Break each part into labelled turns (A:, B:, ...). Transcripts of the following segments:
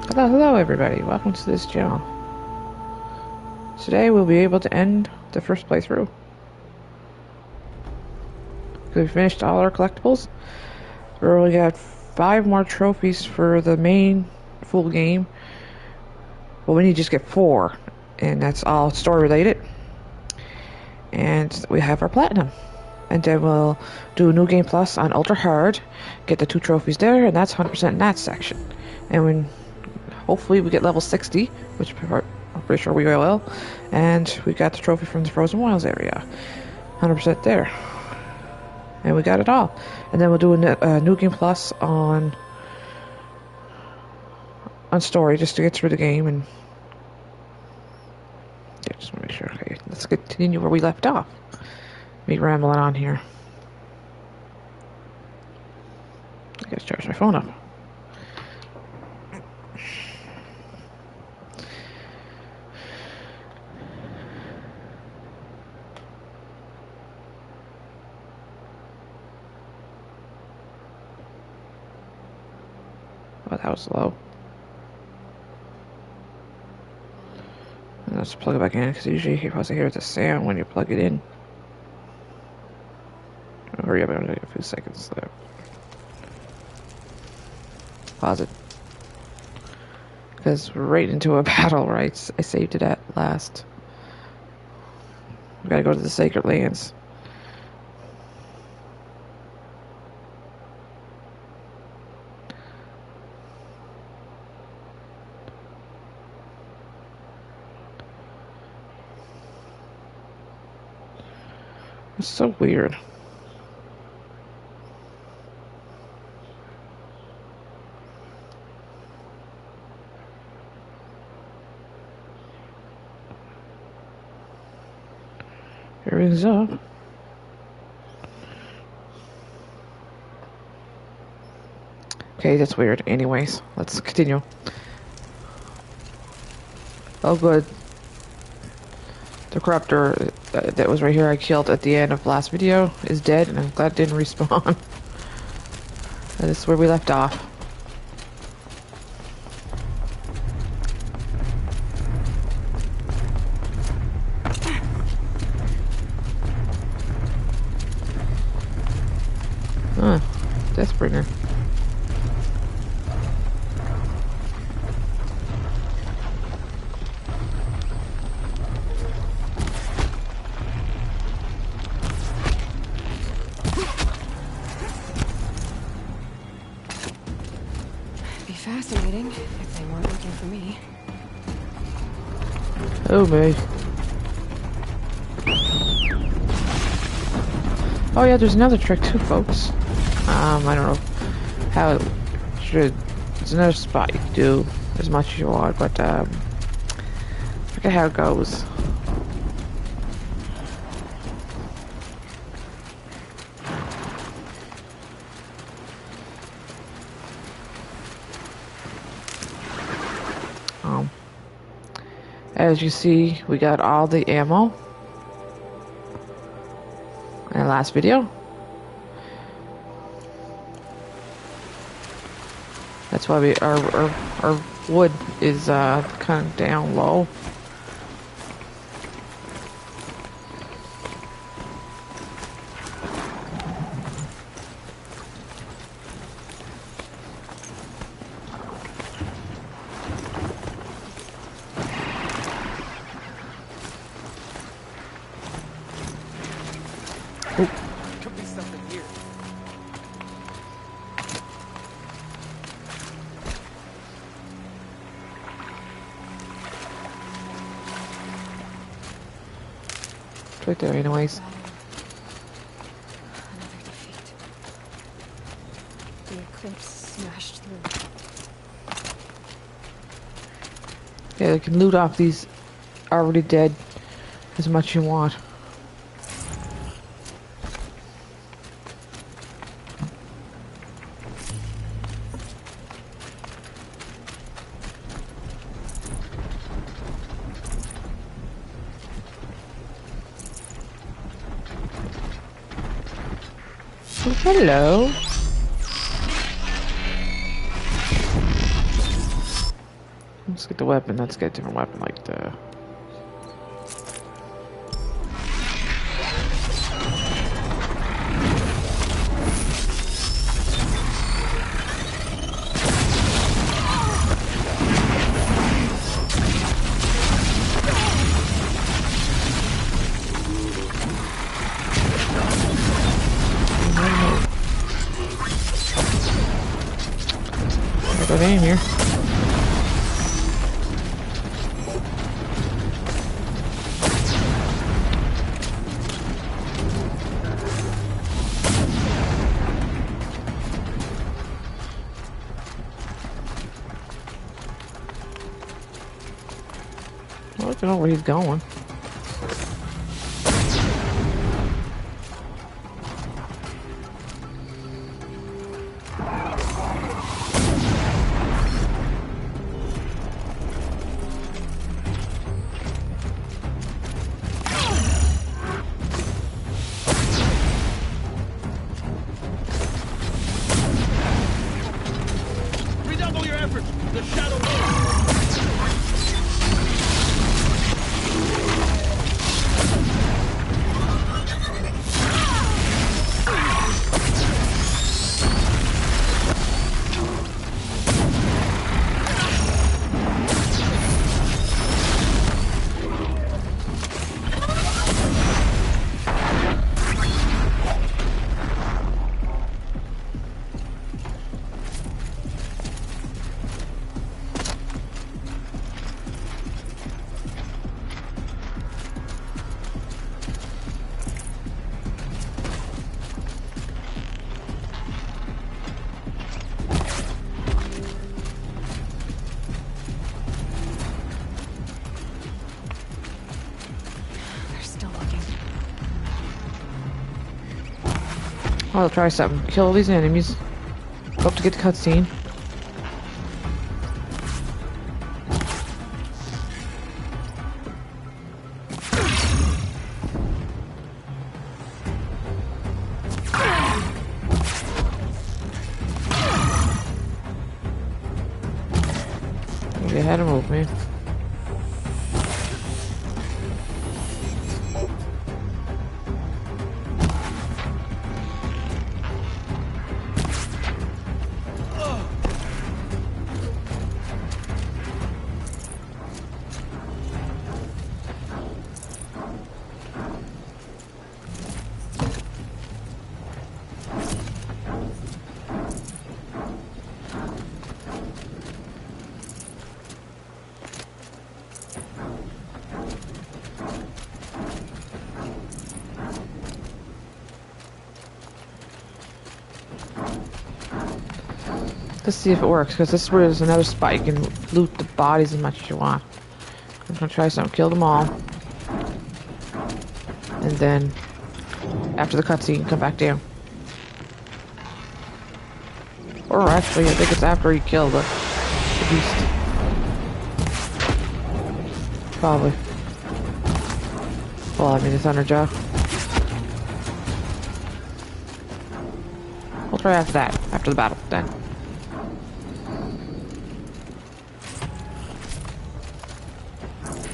A: Hello everybody, welcome to this channel. Today we'll be able to end the first playthrough. We finished all our collectibles. We only got 5 more trophies for the main full game. Well, we need to just get 4, and that's all story related. And we have our platinum. And then we'll do New Game Plus on Ultra Hard, get the 2 trophies there, and that's 100% in that section. And when hopefully we get level 60, which I'm pretty sure we will, and we got the trophy from the Frozen Wilds area. 100% there. And we got it all. And then we'll do a New Game Plus on story, just to get through the game, and yeah, just want to make sure. Okay, let's continue where we left off. Me rambling on here. I gotta charge my phone up. Oh, that was low. And let's plug it back in, because usually you're supposed to hear the sound when you plug it in. Oh, hurry up, I'm gonna get a few seconds left. Pause it. Because we're right into a battle, right? I saved it at last. We gotta go to the Sacred Lands. It's so weird. Everything's up. Okay, that's weird. Anyways, let's continue. Oh, good. The corruptor that was right here I killed at the end of last video is dead, and I'm glad it didn't respawn. This is where we left off. Huh. Deathbringer.
B: Fascinating, if they weren't looking for me.
A: Oh, me. Oh yeah, there's another trick too, folks. I don't know how it should. There's another spot you can do as much as you want, but forget how it goes. As you see, we got all the ammo in the last video. That's why our wood is kind of down low.
C: Could be something here.
A: It's right there, anyways.
B: Another defeat. The eclipse smashed through.
A: Yeah, you can loot off these already dead as much as you want. Oh, hello. Let's get the weapon. Let's get a different weapon like the... Good aim here. I don't know where he's going.
C: Redouble your efforts! The shadow
A: I'll try something. Kill all these enemies. Hope to get the cutscene. Get ahead and move me. Let's see if it works, because this is where there's another spot. You can loot the bodies as much as you want. I'm gonna try something, kill them all. And then, after the cutscene, come back down. Or actually, I think it's after you kill the beast. Probably. Well, I mean, it's on our job. We'll try after that, after the battle, then.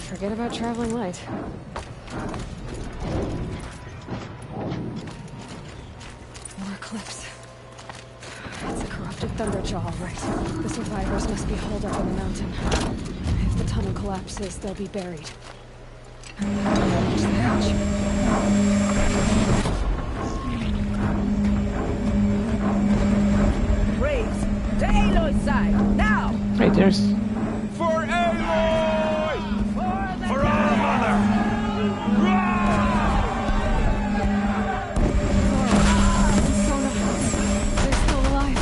B: Forget about traveling light. More cliffs. It's a corrupted thunderjaw, all right. The survivors must be holed up on the mountain. If the tunnel collapses, they'll be buried.
D: Braves, to Aloy's side, now!
A: Right, there's...
C: For Aloy! For our mother!
B: They're still alive.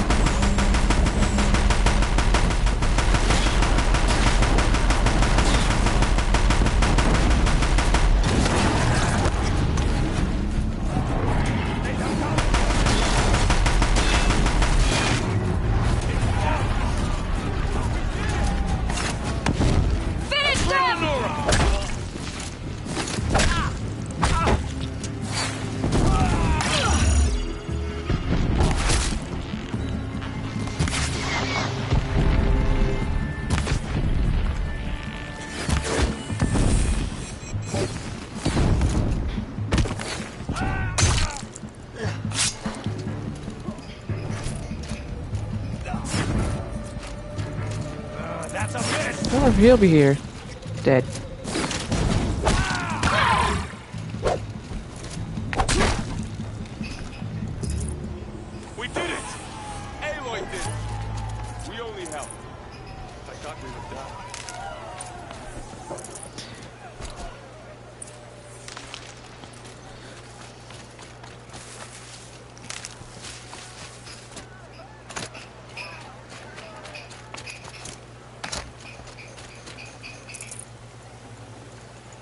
C: That's a miss.
A: I wonder if he'll be here. Dead.
C: We did it! Aloy did it! We only helped. I thought we would die.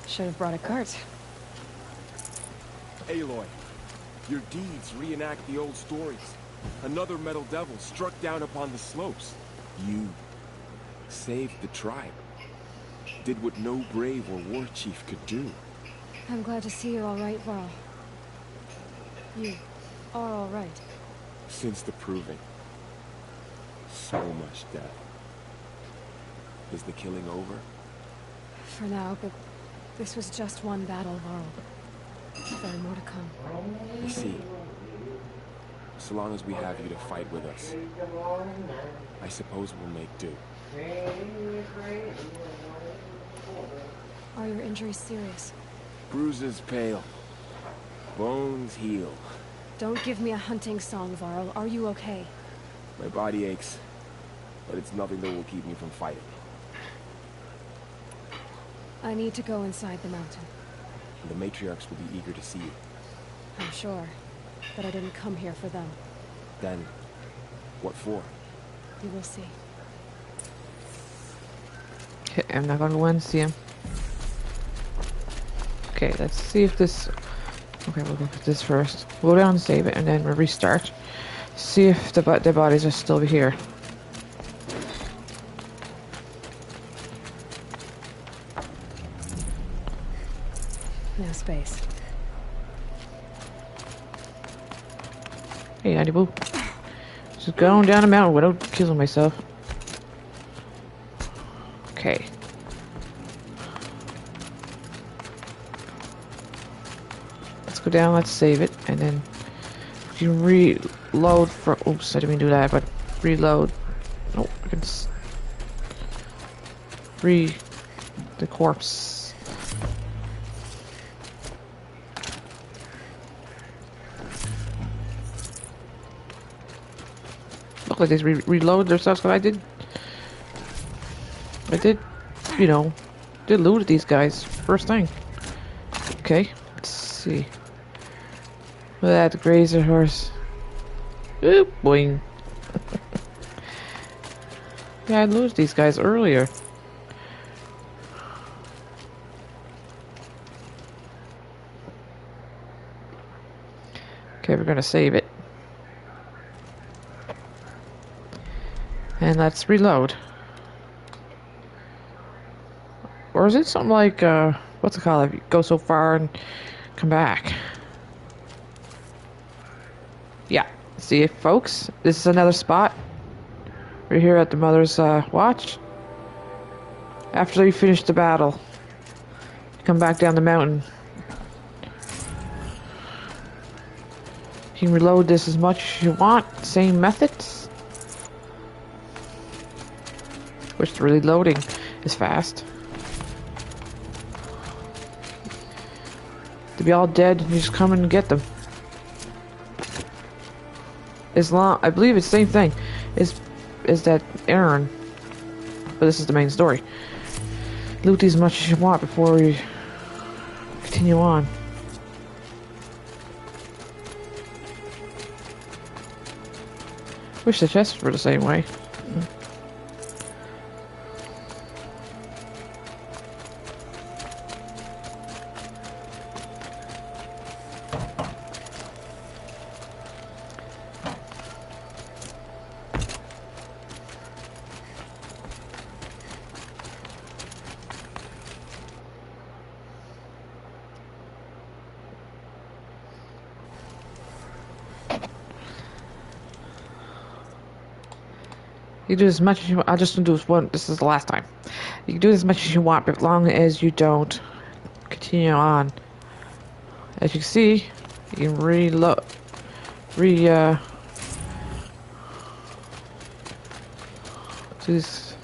B: Should have brought a cart.
E: Aloy, your deeds reenact the old stories. Another metal devil struck down upon the slopes. You saved the tribe. Did what no brave or war chief could do.
B: I'm glad to see you're all right, Varl. You are all right.
E: Since the proving. So much death. Is the killing over?
B: For now, but this was just one battle, Varl. There are more to come.
E: I see. So long as we have you to fight with us, I suppose we'll make do.
B: Are your injuries serious?
E: Bruises pale. Bones heal.
B: Don't give me a hunting song, Varl. Are you okay?
E: My body aches, but it's nothing that will keep me from fighting.
B: I need to go inside the mountain.
E: The matriarchs will be eager to see you.
B: I'm sure. But I didn't come here for them.
E: Then, what for?
B: You will see.
A: Okay, I'm not gonna go in and see him. Okay, let's see if this... Okay, we'll look at this first. We'll go down and save it, and then we'll restart. See if the bodies are still here.
B: No space.
A: Hey, Andy Boo. Just going down the mountain without killing myself. Okay. Let's go down, let's save it, and then you can reload for... Oops, I didn't mean to do that, but reload. Oh, I can free the corpse. Look like they reload their stuff, so I did, you know, did loot at these guys first thing. Okay, let's see. Look at that, the grazer horse. Oop, boing. Yeah, I looted these guys earlier. Okay, we're gonna save it. And let's reload. Or is it something like, what's it called? If you go so far and come back. Yeah. See it, folks? This is another spot. We're here at the Mother's Watch. After you finish the battle, come back down the mountain. You can reload this as much as you want. Same methods. Which the reloading is fast. To be all dead, you just come and get them. As long, I believe it's the same thing. Is that errand? But this is the main story. Loot these as much as you want before we continue on. Wish the chests were the same way. You can do as much as you want. I'll just do this one. This is the last time. You can do as much as you want, but as long as you don't continue on. As you can see, you can reload. Do this.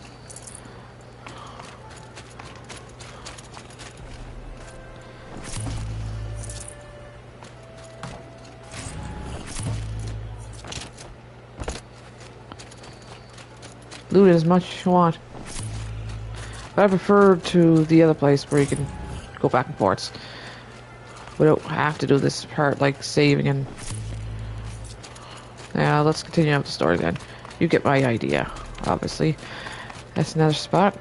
A: loot as much as you want. But I prefer to the other place where you can go back and forth. We don't have to do this part like saving and... Now let's continue with the story then. You get my idea, obviously. That's another spot.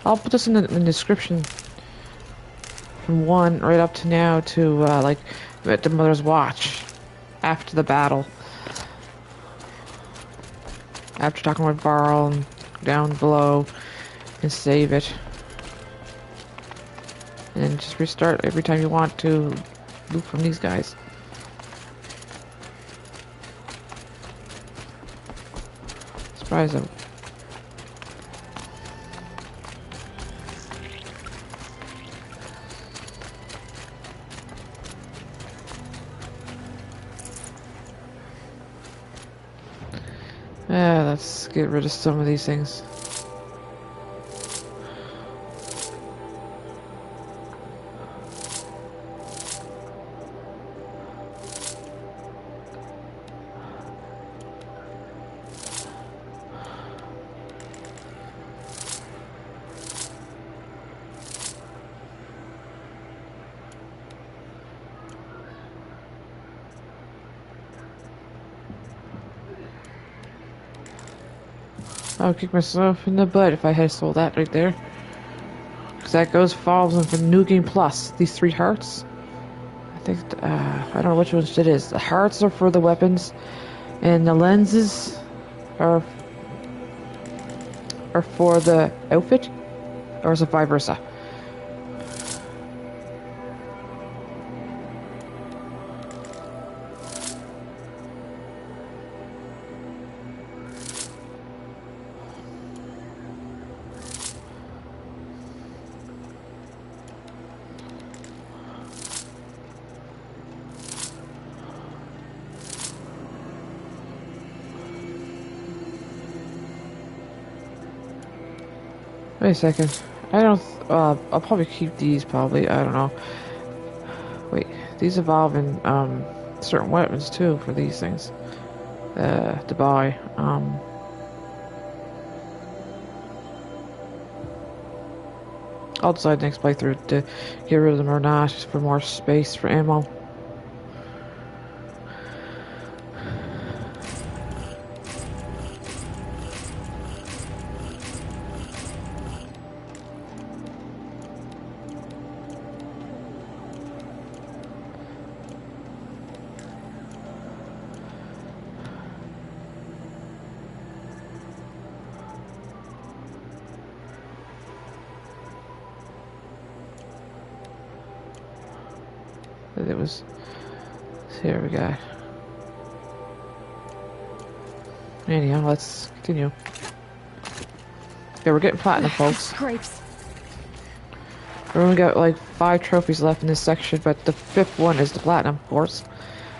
A: I'll put this in the description. From 1 right up to now to like the Mother's Watch. After the battle. After talking with Varl and down below. And save it. And just restart every time you want to loot from these guys. Surprise them. Yeah, let's get rid of some of these things. I'll kick myself in the butt if I had sold that right there. Because that falls in for New Game Plus. These 3 hearts. I think, I don't know which ones it is. The hearts are for the weapons. And the lenses are for the outfit. Or is it vice versa? Wait a second. I don't... I'll probably keep these, probably. I don't know. Wait. These evolve in, certain weapons, too, for these things. To buy. I'll decide next playthrough to get rid of them or not, for more space for ammo. It was here we go. Anyhow, let's continue. Yeah, we're getting platinum, folks.
B: Grapes.
A: We only got like 5 trophies left in this section, but the 5th one is the platinum, of course.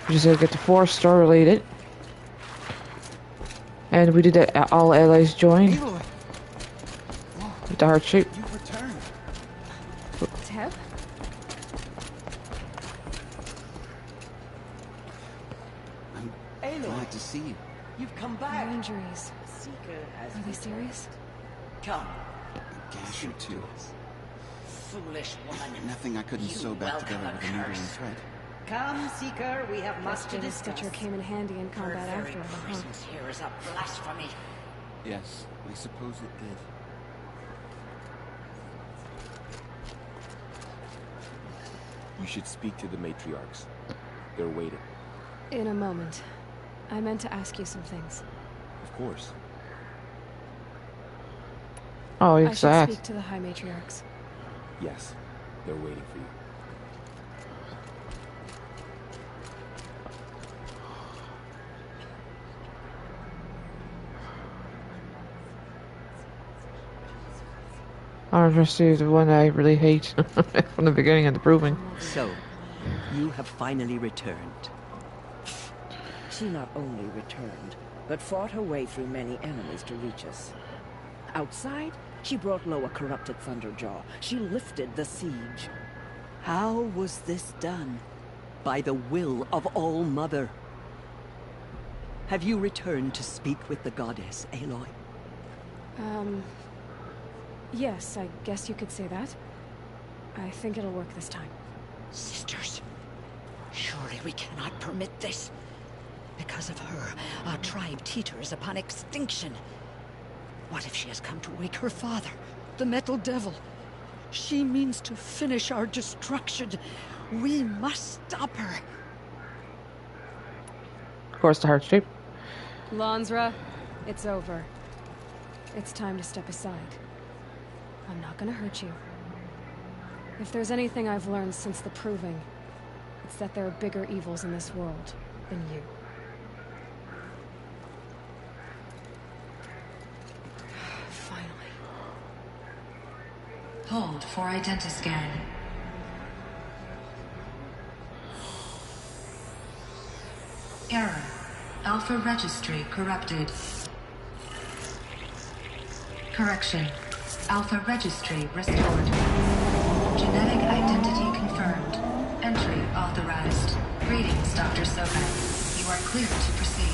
A: We just gotta get the 4-star related. And we did that all allies join.
F: Aloy.
A: With the heart shape.
F: You returned.
B: Teb?
F: I'm glad to see you.
D: You've come
B: Your
D: back.
B: injuries.
D: Seeker has
B: Are they serious?
D: come.
F: A gash or two.
D: Foolish woman.
F: Nothing I couldn't
D: You
F: sew back
D: welcome
F: together
D: a
F: with a needle and
D: curse.
F: thread.
D: Come, Seeker, we have much to
B: Christian
D: discuss.
B: Stitcher came in handy in
D: Her
B: combat
D: very
B: after all, huh?
D: presence here is a blasphemy.
F: Yes, I suppose it did.
E: You should speak to the matriarchs. They're waiting.
B: In a moment. I meant to ask you some things.
E: Of course.
A: Oh,
B: I should
A: exactly.
B: speak to the High Matriarchs.
E: Yes. They're waiting for you.
A: I was just see the one I really hate from the beginning of the proving.
G: So, you have finally returned.
D: She not only returned, but fought her way through many enemies to reach us. Outside, she brought low a corrupted Thunderjaw. She lifted the siege.
G: How was this done? By the will of All-Mother. Have you returned to speak with the goddess, Aloy?
B: Yes, I guess you could say that. I think it'll work this time.
H: Sisters, surely we cannot permit this. Because of her, our tribe teeters upon extinction. What if she has come to wake her father, the Metal Devil? She means to finish our destruction. We must stop her.
A: Of course, the heart shape.
B: Lansra, it's over. It's time to step aside. I'm not gonna hurt you. If there's anything I've learned since the Proving, it's that there are bigger evils in this world than you. Finally.
I: Hold for identiscan. Error. Alpha registry corrupted. Correction. Alpha registry restored. Genetic identity confirmed. Entry authorized. Greetings, Dr. Sobek. You are clear to proceed.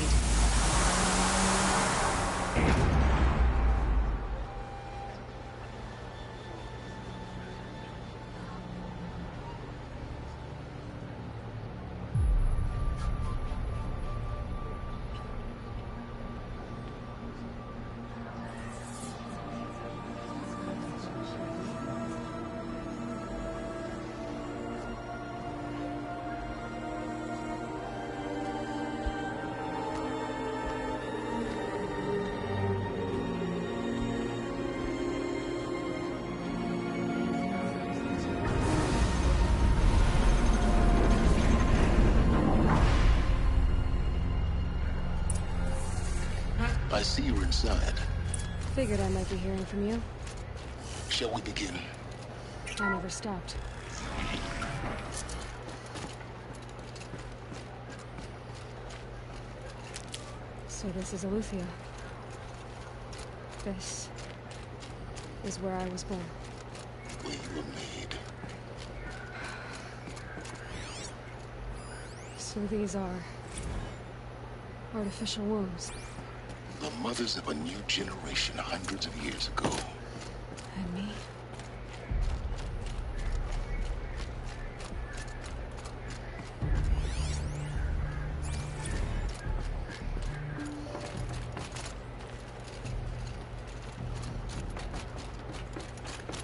J: I see you're inside.
B: Figured I might be hearing from you.
J: Shall we begin?
B: I never stopped. So this is Aletheia. This is where I was born.
J: We were made.
B: So these are artificial wombs.
J: The mothers of a new generation hundreds of years ago.
B: And me?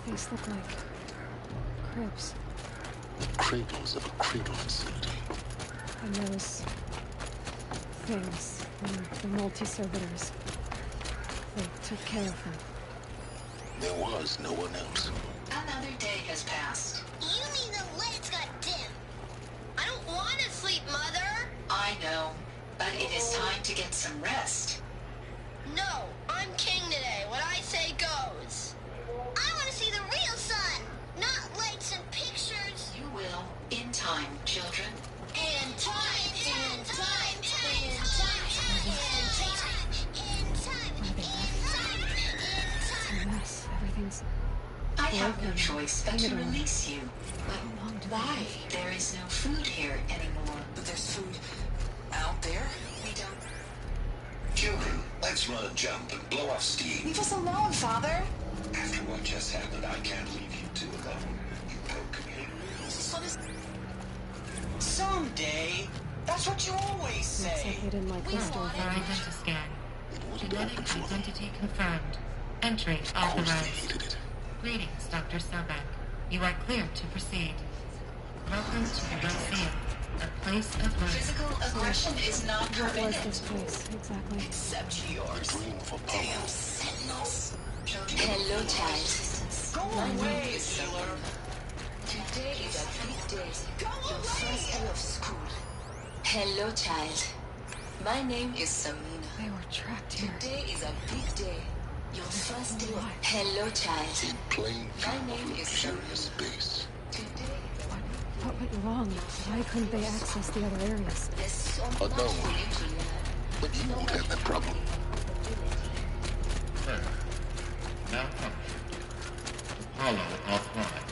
B: These look like cribs.
J: Cradles of a cradle facility.
B: And those things, the multi-servitors, they took care of them.
J: There was no one else.
I: Another day has passed.
K: You mean the lights got dim? I don't want to sleep, Mother!
I: I know, but it is time to get some rest.
K: No, I'm king today. What I say goes. I want to see the real sun, not lights and pictures.
I: You will, in time, children.
K: In time, in time, in time, in time, in time,
B: It's a mess. Everything's
I: I have no
B: broken.
I: choice but to
B: Painted on.
I: release you. But why? There is no food here anymore.
H: But there's food out there.
I: We don't...
J: Children, let's run a jump and blow off steam.
H: Leave us alone, Father.
J: After what just happened, I can't leave you two alone. You broke me.
H: Someday. That's what you always
B: Looks
H: say.
B: like they didn't like this door.
I: For identiscan.
J: It wasn't
I: Genetic
J: open for them.
I: identity confirmed. Entry
J: Of course they
I: authorized.
J: hated it.
I: Greetings, Dr. Sobek. You are clear to proceed. Welcome to the Lyceum, a place of rest. Physical aggression is not
B: What was this place, exactly?
H: Except yours.
J: Dream of Apollo.
H: Sentinels.
I: Hello, child.
H: Go away, Killer.
I: Today is a big day.
H: Go
I: Your first day of school. Hello, child. My name is Samina.
B: They were trapped here.
I: Today is a big day. Your first day of... Hello, child.
J: In plain
I: My
J: view
I: name
J: of
I: is
J: luxurious space.
I: Today...
B: What went wrong? Why couldn't they access the other areas?
I: There's so
J: Unknown.
I: much for you to learn.
J: But you won't have that problem.
L: Malfunction. Apollo offline.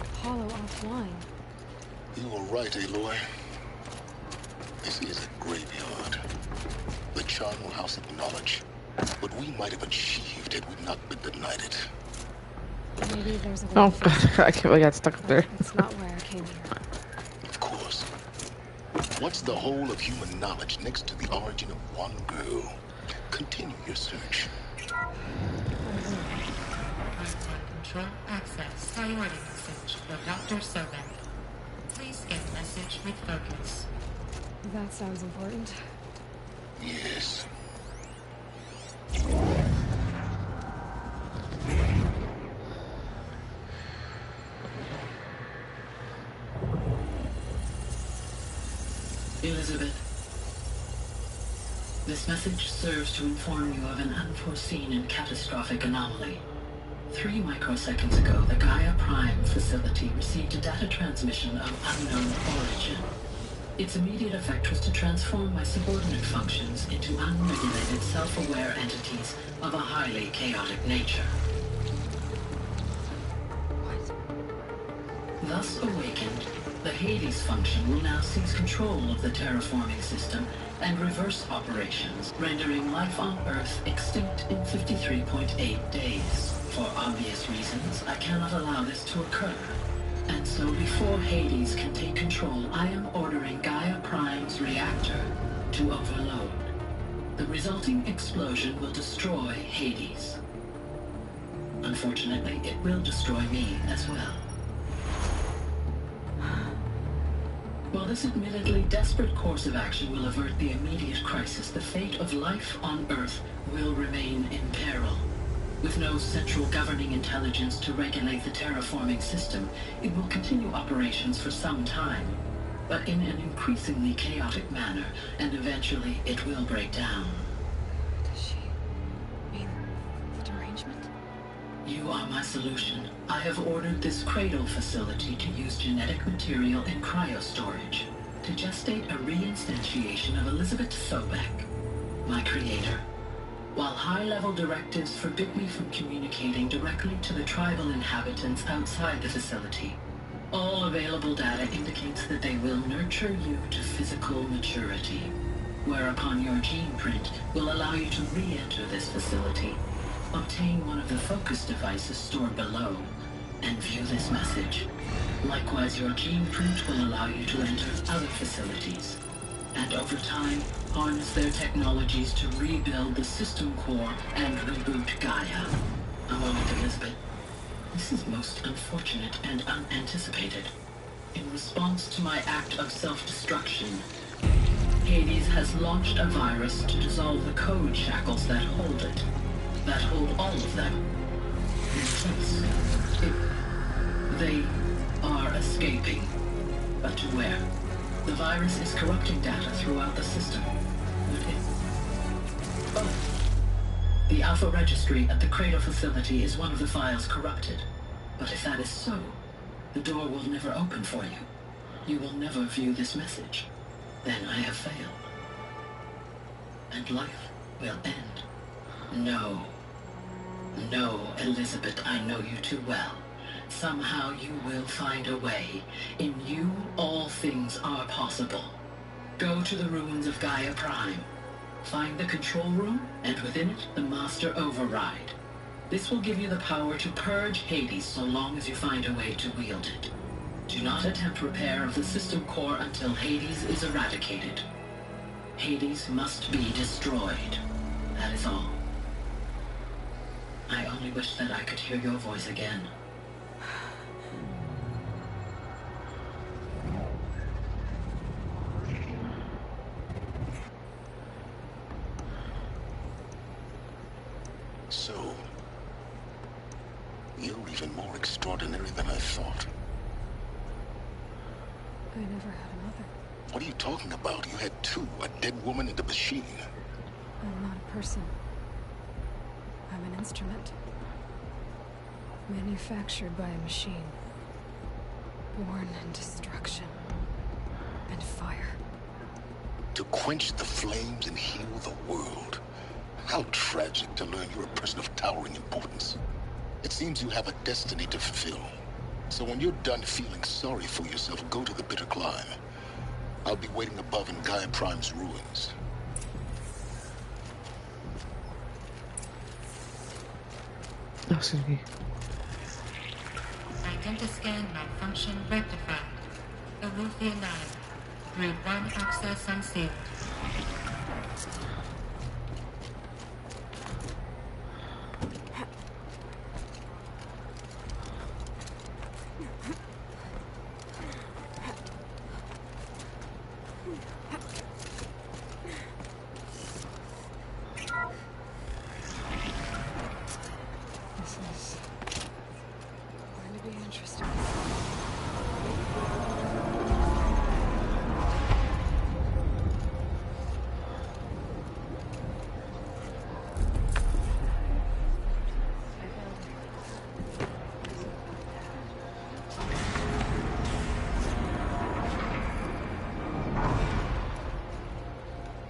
B: Apollo offline.
J: You were right, Aloy. This is a graveyard. Sean will house acknowledge what we might have achieved had we not been denied it.
B: Maybe there's a way
A: Oh
B: to fix it.
A: god, I can't believe I got stuck up there.
B: It's not why I came here.
J: Of course. What's the whole of human knowledge next to the origin of one girl? Continue your search.
I: Control access. Priority message for Dr. Sobek. Please get message with focus.
B: That sounds important.
J: Yes.
M: Elizabeth, this message serves to inform you of an unforeseen and catastrophic anomaly. 3 microseconds ago, the Gaia Prime facility received a data transmission of unknown origin. Its immediate effect was to transform my subordinate functions into unregulated, self-aware entities of a highly chaotic nature. Thus awakened, the Hades function will now seize control of the terraforming system and reverse operations, rendering life on Earth extinct in 53.8 days. For obvious reasons, I cannot allow this to occur. And so before Hades can take control, I am ordering Gaia Prime's reactor to overload. The resulting explosion will destroy Hades. Unfortunately, it will destroy me as well. While this admittedly desperate course of action will avert the immediate crisis, the fate of life on Earth will remain in peril. With no central governing intelligence to regulate the terraforming system, it will continue operations for some time, but in an increasingly chaotic manner, and eventually it will break down.
B: Does she mean the derangement?
M: You are my solution. I have ordered this cradle facility to use genetic material in cryostorage to gestate a reinstantiation of Elizabeth Sobek, my creator. While high-level directives forbid me from communicating directly to the tribal inhabitants outside the facility, all available data indicates that they will nurture you to physical maturity, whereupon your gene print will allow you to re-enter this facility, obtain one of the focus devices stored below, and view this message. Likewise, your gene print will allow you to enter other facilities, and over time, harness their technologies to rebuild the system core and reboot Gaia. A moment, Elizabeth. This is most unfortunate and unanticipated. In response to my act of self-destruction, Hades has launched a virus to dissolve the code shackles that hold it, that hold all of them in place. They are escaping, but to where? The virus is corrupting data throughout the system. The Alpha Registry at the Cradle facility is one of the files corrupted. But if that is so, the door will never open for you. You will never view this message. Then I have failed. And life will end. No. No, Elizabeth, I know you too well. Somehow you will find a way. In you, all things are possible. Go to the ruins of Gaia Prime. Find the control room, and within it, the Master Override. This will give you the power to purge Hades so long as you find a way to wield it. Do not attempt repair of the system core until Hades is eradicated. Hades must be destroyed. That is all. I only wish that I could hear your voice again.
J: So, you're even more extraordinary than I thought.
B: I never had a mother.
J: What are you talking about? You had two, a dead woman and a machine.
B: I'm not a person. I'm an instrument. Manufactured by a machine. Born in destruction. And fire.
J: To quench the flames and heal the world. How tragic to learn you're a person of towering importance. It seems you have a destiny to fulfill. So when you're done feeling sorry for yourself, go to the bitter climb. I'll be waiting above in Gaia Prime's ruins.
A: Oh, excuse me.
I: Identiscan malfunction rectified. Alethea 9. Grid 1 access unsealed.
B: This is going to be interesting.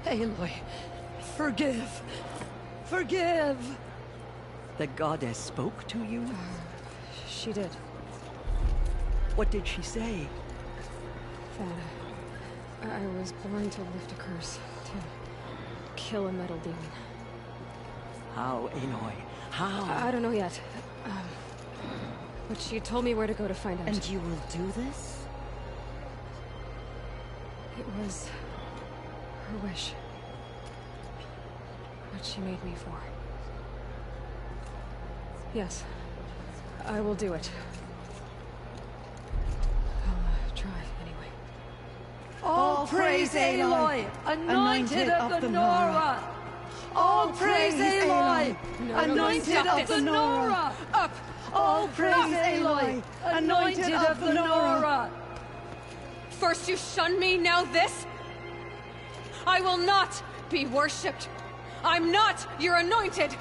G: Aloy, forgive. Forgive. The goddess spoke to you?
B: She did.
G: What did she say?
B: That I was born to lift a curse, to kill a metal demon.
G: How, Aloy? How?
B: I don't know yet. But she told me where to go to find out.
D: And you will do this?
B: It was her wish. What she made me for. Yes, I will do it. I'll try anyway.
G: All praise Aloy, anointed of the Nora. All praise Aloy, anointed of the Nora.
B: Up!
G: All praise Aloy, anointed of the Nora.
B: First you shun me, now this? I will not be worshipped. I'm not your anointed.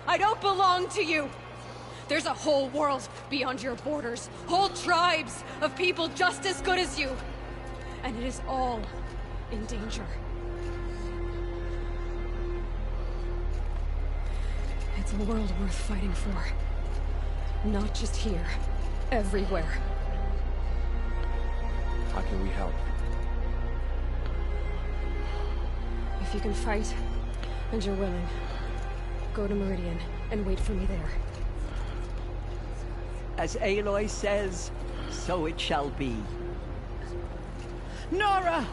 B: I don't belong to you. There's a whole world beyond your borders. Whole tribes of people just as good as you. And it is all in danger. It's a world worth fighting for. Not just here. Everywhere.
E: How can we help?
B: If you can fight, and you're willing, go to Meridian and wait for me there.
G: As Aloy says, so it shall be. Nora!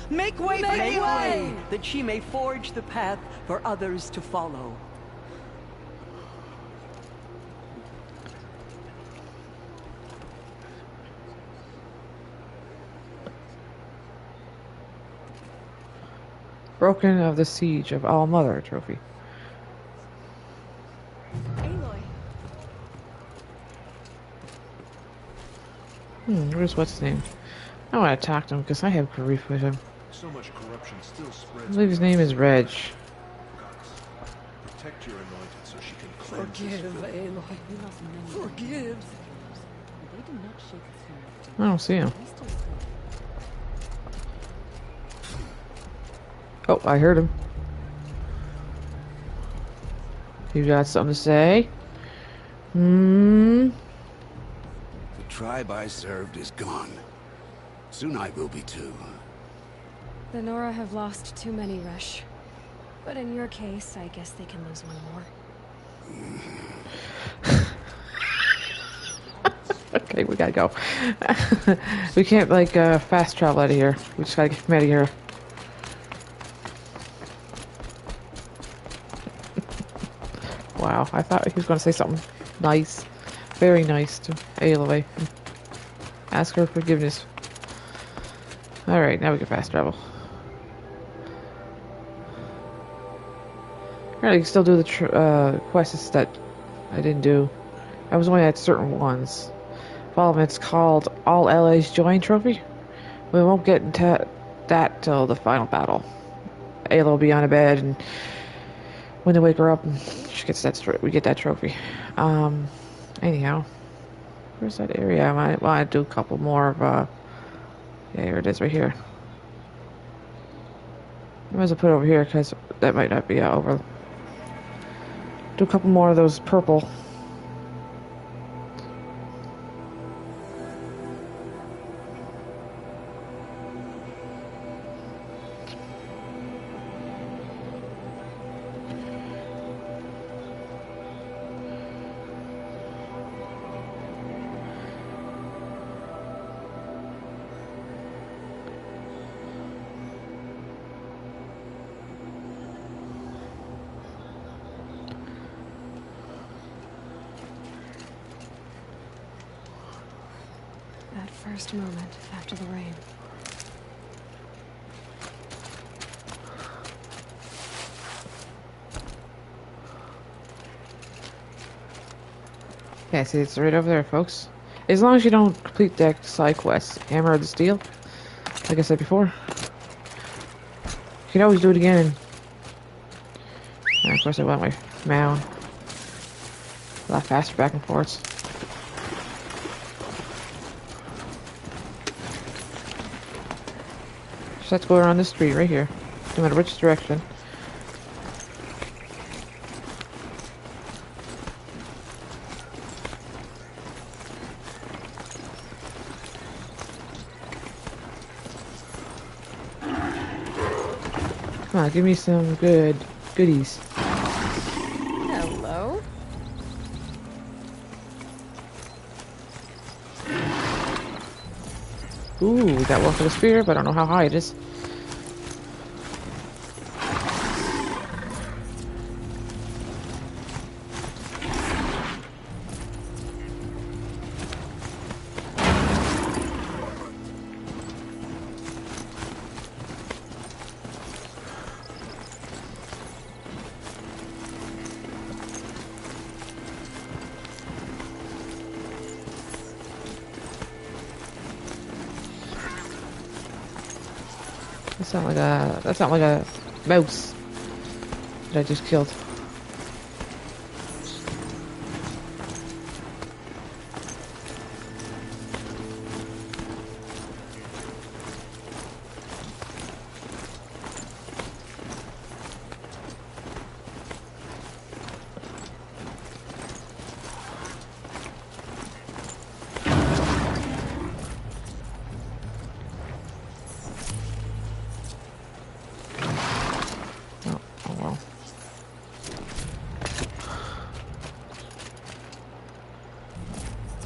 G: Make way for Aloy, that she may forge the path for others to follow.
A: Broken of the Siege of All Mother trophy.
B: Aloy.
A: Where's what's his name? I want to talk to him because I have grief with him.
N: So much corruption still
A: I
N: spreads.
A: believe his name is Reg.
N: Protect your anointed so she can cleanse
G: Forgive,
N: this filth.
G: Aloy. Forgive.
A: I don't see him. Oh, I heard him. You got something to say?
O: The tribe I served is gone. Soon I will be too.
B: The Nora have lost too many, Resh. But in your case, I guess they can lose one more.
A: Okay, we gotta go. We can't, like, fast travel out of here. We just gotta get from out of here. Wow, I thought he was gonna say something nice. Very nice to Aloy. Ask her forgiveness. Alright, now we can fast travel. Alright, I can still do the quests that I didn't do. I was only at certain ones. All of it's called All Allies Join Trophy. We won't get into that till the final battle. Ayla will be on a bed, and when they wake her up, she gets that. We get that trophy. Anyhow, where's that area? I might want to do a couple more of. Yeah, here it is, right here. I might as well put it over here because that might not be over. Do a couple more of those purple.
B: first moment after the rain.
A: Yeah, see, it's right over there, folks. As long as you don't complete that side quest, Hammer of the Steel, like I said before, you can always do it again. And of course, I went my mound. A lot faster back and forth. Just have to go around this street right here, no matter which direction. Come on, give me some goodies.
B: Hello?
A: Ooh, we got one for the spear, but I don't know how high it is. That sounds like a mouse that I just killed.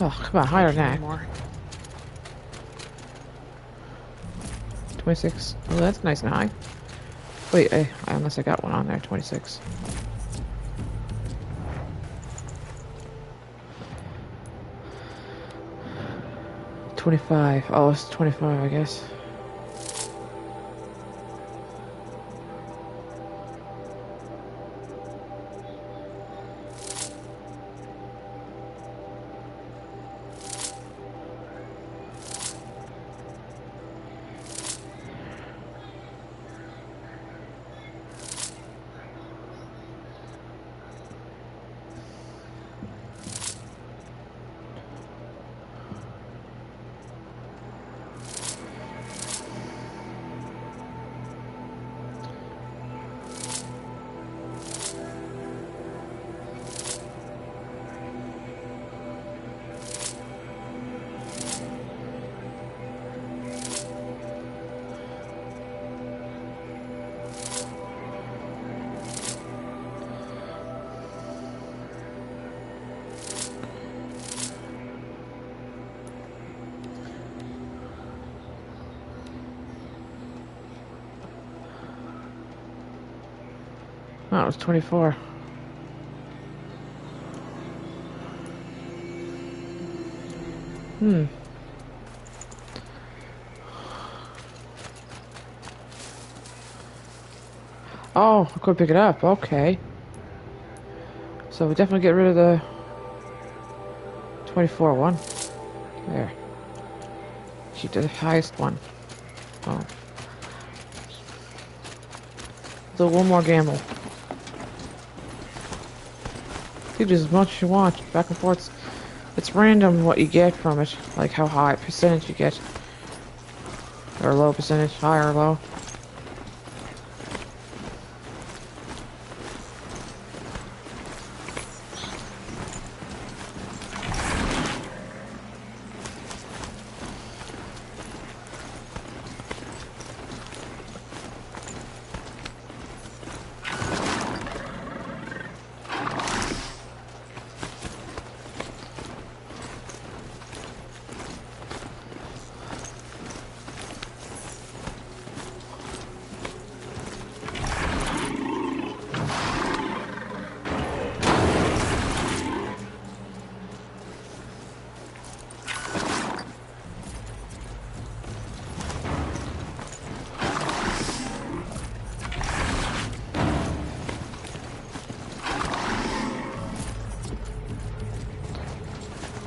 A: Oh, come on, higher than that. 26. Oh, that's nice and high. Wait, unless I got one on there. 26. $25. Oh, it's 25, I guess. Oh, it was 24. Oh, I could pick it up. Okay. So we definitely get rid of the 24 one. There. Keep the highest one. Oh. So one more gamble. You do as much as you want, back and forth. It's random what you get from it, like how high percentage you get, or low percentage, high or low.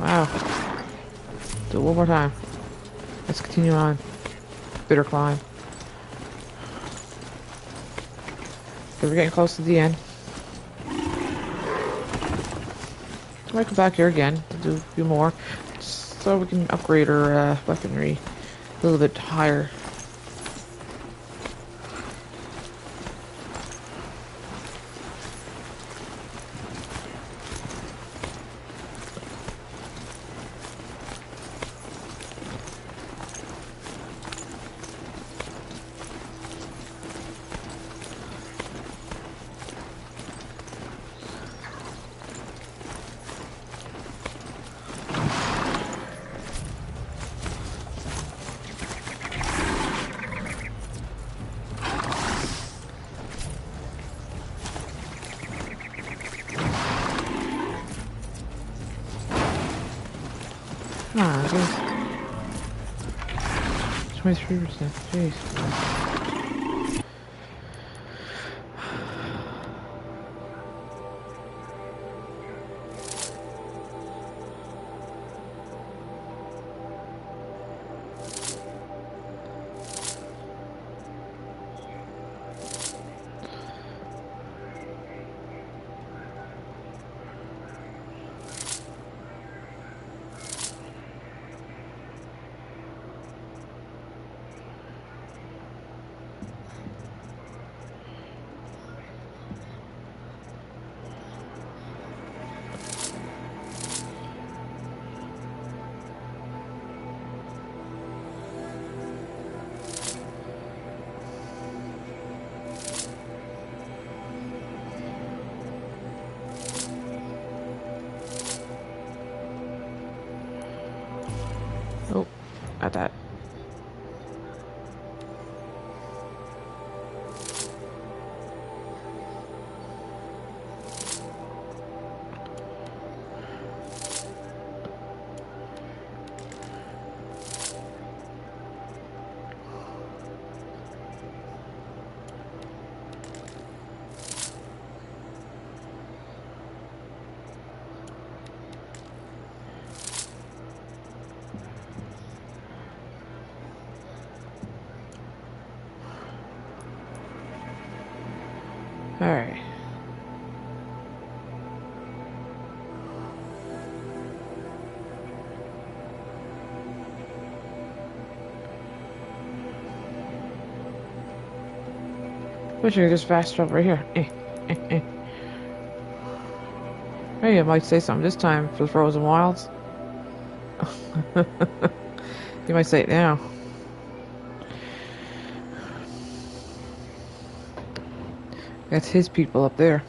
A: Wow. Do it one more time. Let's continue on. Bitter climb. Okay, we're getting close to the end. I might come back here again to do a few more, so we can upgrade our weaponry a little bit higher. Come on, dude. 23%. Jeez. Oh, not that. Alright. Wish I could just fast travel right here. Hey, I might say something this time for the Frozen Wilds. You might say it now. That's his people up there.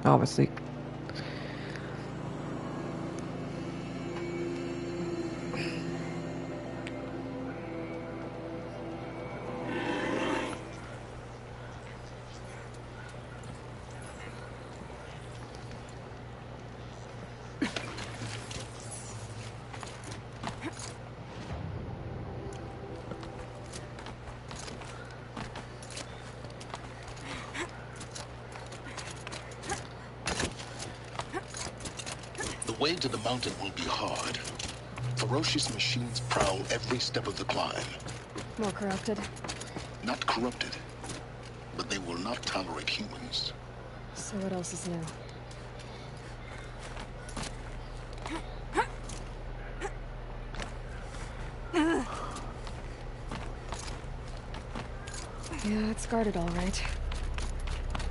A: Obviously.
J: The way to the mountain will be hard. Ferocious machines prowl every step of the climb.
B: More corrupted?
J: Not corrupted, but they will not tolerate humans.
B: So what else is new? Yeah, it's guarded all right.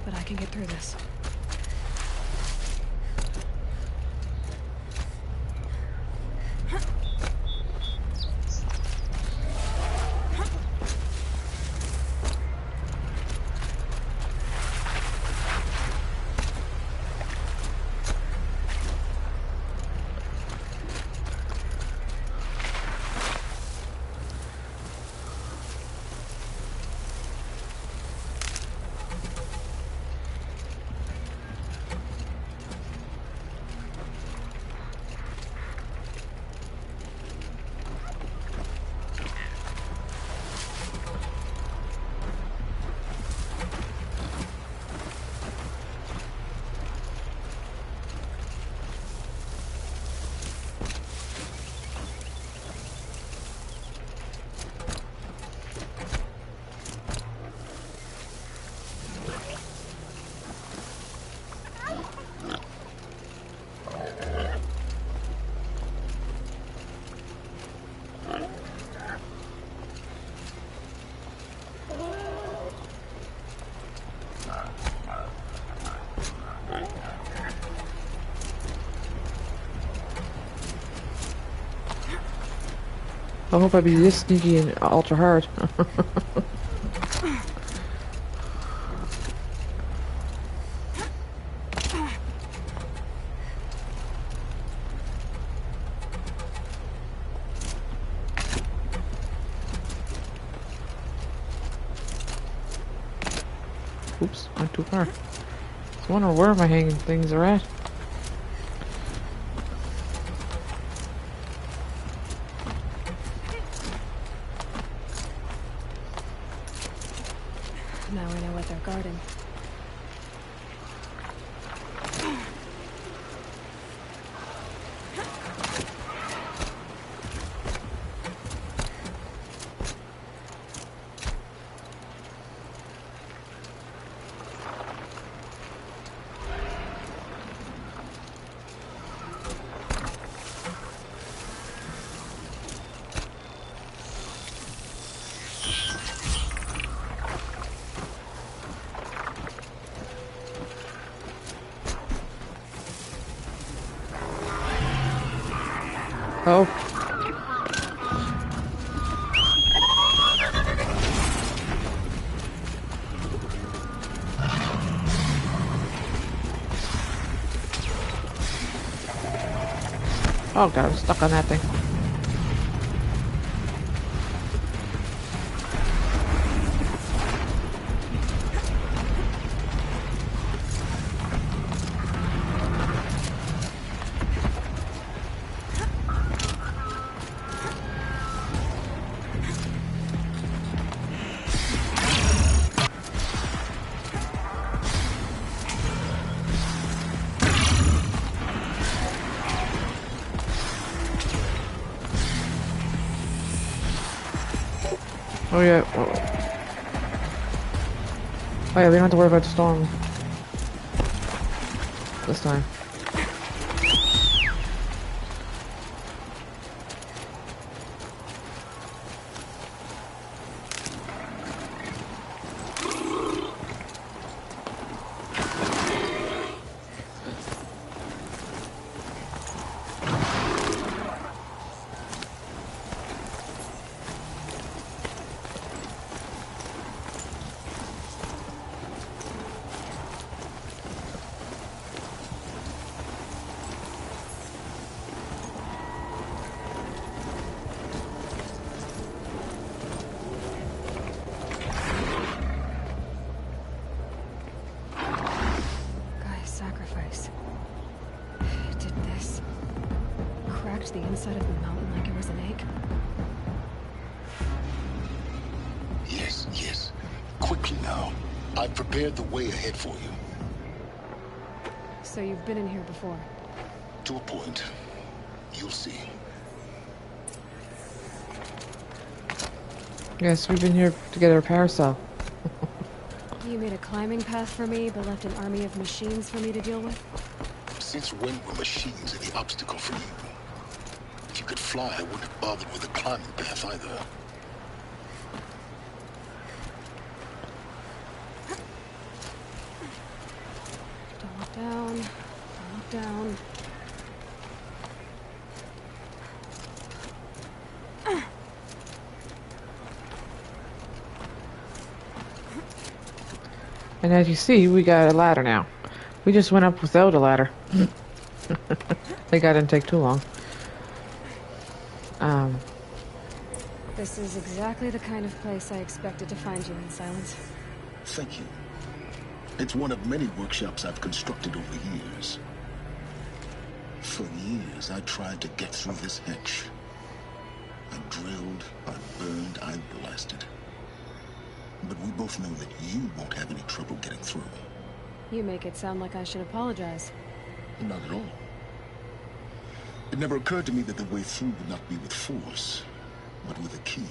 B: But I can get through this.
A: I hope I'd be this sneaky and ultra hard. Oops, went too far. I wonder where my hanging things are at.
B: Now I know what they're guarding.
A: Oh. Oh god, I'm stuck on that thing. Oh yeah. Oh yeah, we don't have to worry about the storm this time.
B: The inside of the mountain like it was an egg?
J: Yes, yes. Quickly now. I've prepared the way ahead for you.
B: So you've been in here before?
J: To a point. You'll see.
A: Yes, we've been here to get our parasol.
B: You made a climbing path for me, but left an army of machines for me to deal with?
J: Since when were machines any obstacle for you? If you could fly, I wouldn't have bothered with a climbing path either.
B: Don't look down. Don't look down.
A: And as you see, we got a ladder now. We just went up without a ladder. Think I didn't take too long.
B: This is exactly the kind of place I expected to find you in, Silence.
J: Thank you. It's one of many workshops I've constructed over years. For years, I tried to get through this hatch. I drilled, I burned, I blasted. But we both know that you won't have any trouble getting through.
B: You make it sound like I should apologize.
J: Not at all. It never occurred to me that the way through would not be with force, but with a key.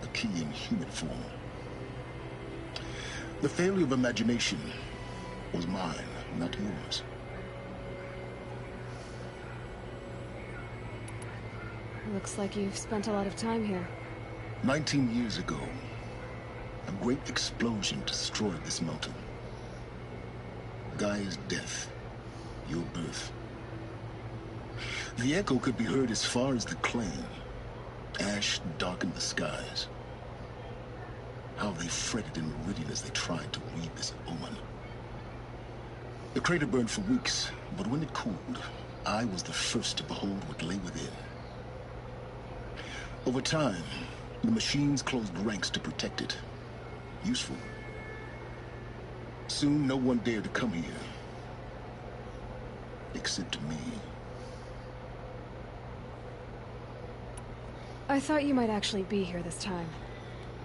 J: A key in human form. The failure of imagination was mine, not yours.
B: Looks like you've spent a lot of time here.
J: 19 years ago, a great explosion destroyed this mountain. Gaia's death, your birth. The echo could be heard as far as the claim, Ash darkened the skies. How they fretted in meridian as they tried to read this omen. The crater burned for weeks, but when it cooled, I was the first to behold what lay within. Over time, the machines closed ranks to protect it. Useful. Soon, no one dared to come here. Except me.
B: I thought you might actually be here this time.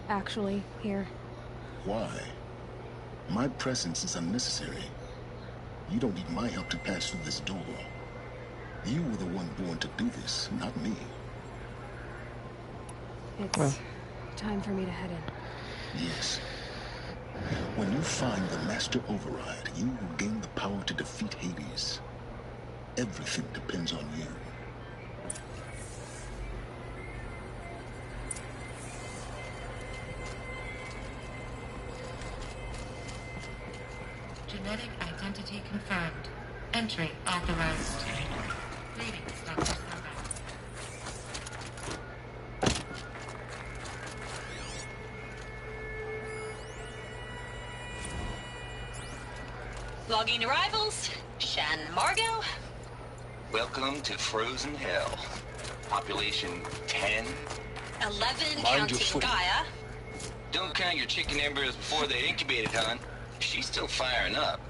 B: Actually, here.
J: Why? My presence is unnecessary. You don't need my help to pass through this door. You were the one born to do this, not me.
B: It's time for me to head in.
J: Yes. When you find the Master Override, you will gain the power to defeat Hades. Everything depends on you.
I: Genetic identity confirmed. Entry authorized. Greetings, Dr. Silver.
P: Logging arrivals. Shan Margot.
Q: Welcome to Frozen Hell. Population 10.
P: 11
Q: Mind your
P: counting
Q: footing.
P: Gaia.
Q: Don't count your chicken embryos before they're incubated, hon. She's still firing up.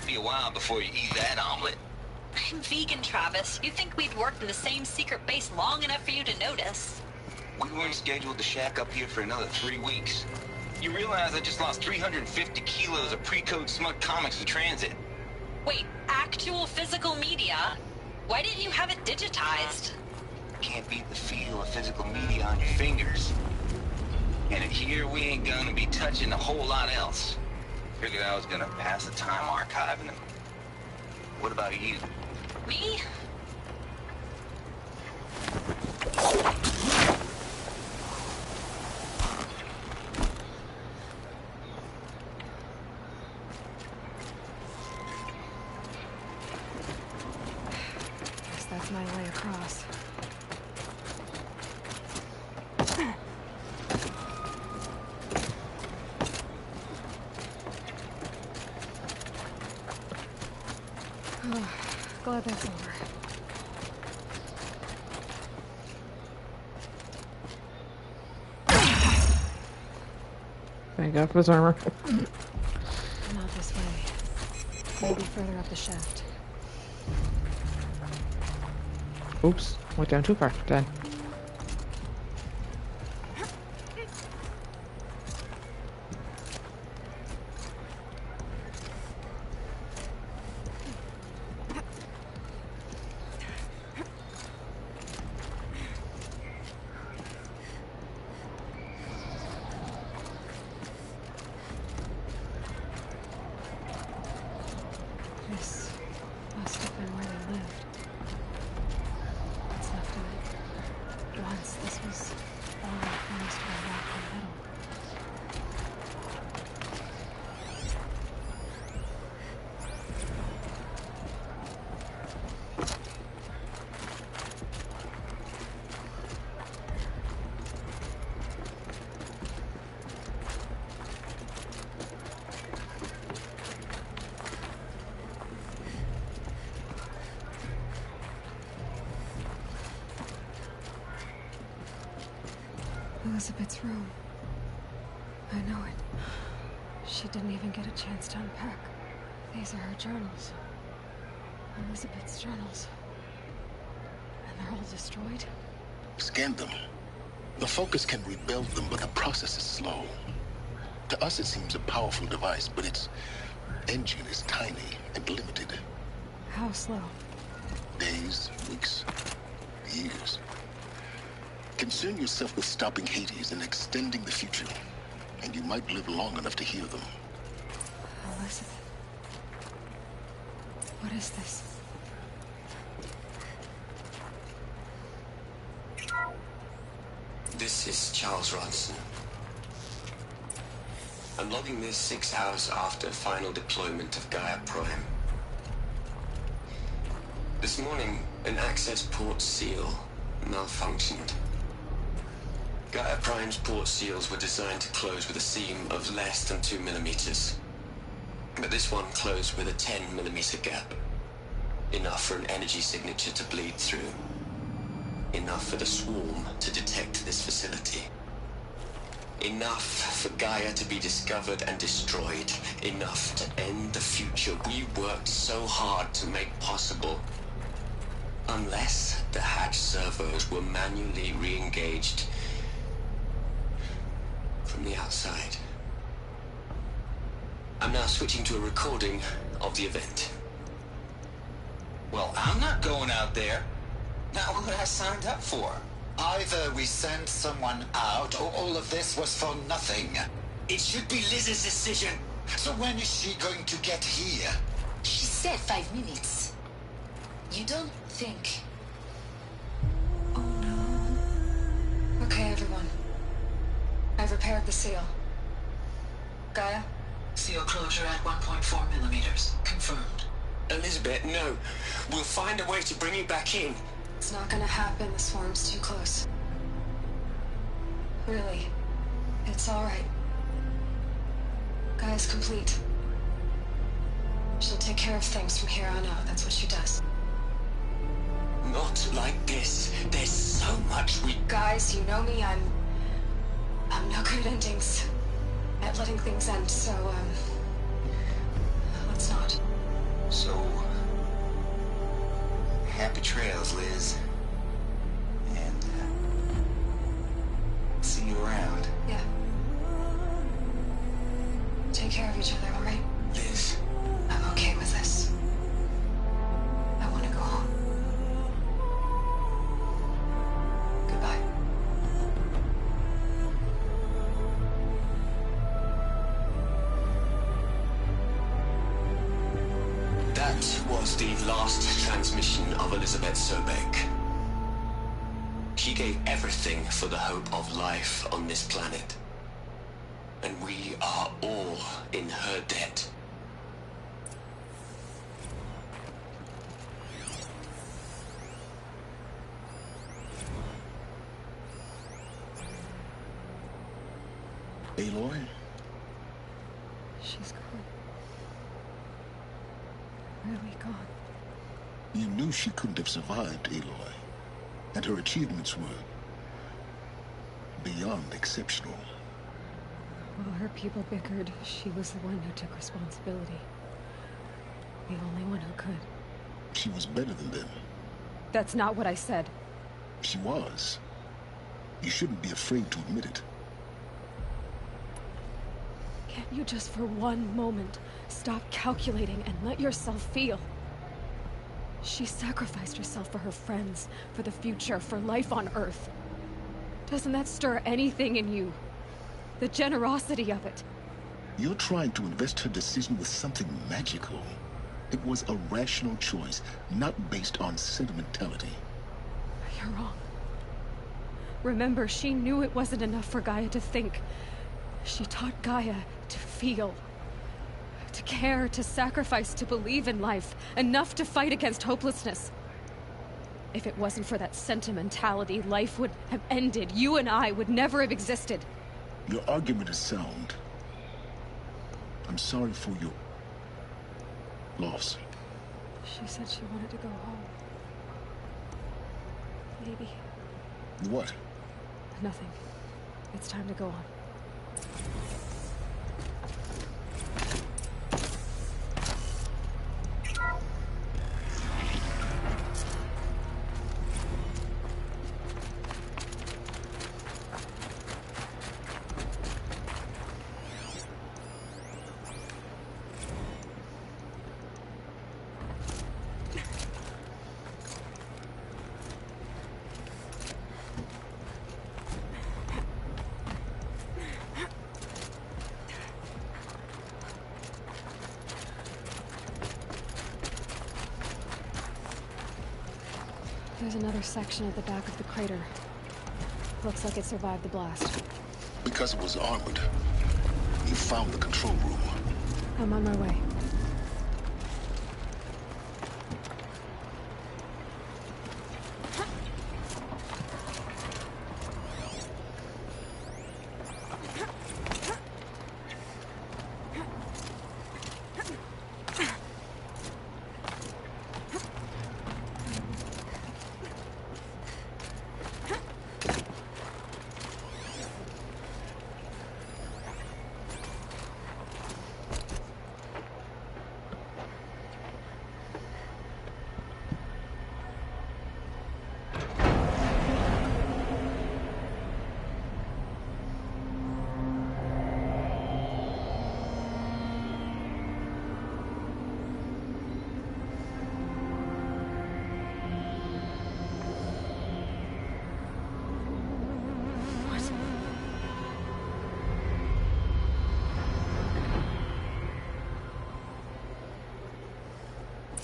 Q: Be a while before you eat that omelet.
P: I'm vegan, Travis. You think we'd worked in the same secret base long enough for you to notice?
Q: We weren't scheduled to shack up here for another 3 weeks. You realize I just lost 350 kilos of pre-code smut comics in transit.
P: Wait, actual physical media? Why didn't you have it digitized?
Q: Can't beat the feel of physical media on your fingers. And here we ain't gonna be touching a whole lot else. Figured I was gonna pass the time archiving them. What about you?
P: Me?
B: Guess that's my way across. Glad that's over.
A: Thank God for his armor.
B: Not this way. Maybe further up the shaft.
A: Oops, went down too far. Dead.
B: This must have been where they lived. What's left of it. Once this was all enclosed by rock and metal. Elizabeth's room. I know it. She didn't even get a chance to unpack. These are her journals. Elizabeth's journals. And they're all destroyed?
J: Scan them. The Focus can rebuild them, but the process is slow. To us, it seems a powerful device, but its engine is tiny and limited.
B: How slow?
J: Days, weeks, years. Concern yourself with stopping Hades and extending the future, and you might live long enough to hear them.
B: Elizabeth. What is this?
R: This is Charles Ronson. I'm logging this 6 hours after final deployment of Gaia Prime. This morning, an access port seal malfunctioned. Gaia Prime's port seals were designed to close with a seam of less than 2 millimeters. But this one closed with a 10 millimeter gap. Enough for an energy signature to bleed through. Enough for the swarm to detect this facility. Enough for Gaia to be discovered and destroyed. Enough to end the future we worked so hard to make possible. Unless the hatch servos were manually re-engaged from the outside. I'm now switching to a recording of the event.
Q: Well, I'm not going out there. Not what I signed up for.
J: Either we send someone out, or all of this was for nothing.
Q: It should be Liz's decision.
J: So when is she going to get here?
H: She said 5 minutes. You don't think...
B: Okay, everyone. I've repaired the seal. Gaia?
M: Seal closure at 1.4 millimeters. Confirmed.
R: Elizabeth, no. We'll find a way to bring you back in.
B: It's not gonna happen. The swarm's too close. Really. It's alright. Gaia's complete. She'll take care of things from here on out. That's what she does.
R: Not like this. There's so much we...
B: Guys, you know me. I'm no good at endings. At letting things end, so, let's not.
Q: So... happy trails, Liz. And, see you around.
B: Yeah. Take care of each other, alright?
R: Liz.
B: I'm okay with this. I want to go home. Goodbye.
R: That was the last transmission of Elizabeth Sobek. She gave everything for the hope of life on this planet. And we are all in her debt.
J: Aloy?
B: She's gone. Really gone.
J: You knew she couldn't have survived, Aloy. And her achievements were beyond exceptional.
B: While her people bickered, she was the one who took responsibility. The only one who could.
J: She was better than them.
B: That's not what I said.
J: She was. You shouldn't be afraid to admit it.
B: Can't you just for one moment stop calculating and let yourself feel? She sacrificed herself for her friends, for the future, for life on Earth. Doesn't that stir anything in you? The generosity of it.
J: You're trying to invest her decision with something magical. It was a rational choice, not based on sentimentality.
B: You're wrong. Remember, she knew it wasn't enough for Gaia to think. She taught Gaia to feel. To care, to sacrifice, to believe in life. Enough to fight against hopelessness. If it wasn't for that sentimentality, life would have ended. You and I would never have existed.
J: Your argument is sound. I'm sorry for your loss.
B: She said she wanted to go home. Maybe.
J: What?
B: Nothing. It's time to go on. There's another section at the back of the crater. Looks like it survived the blast.
J: Because it was armored. You found the control room.
B: I'm on my way.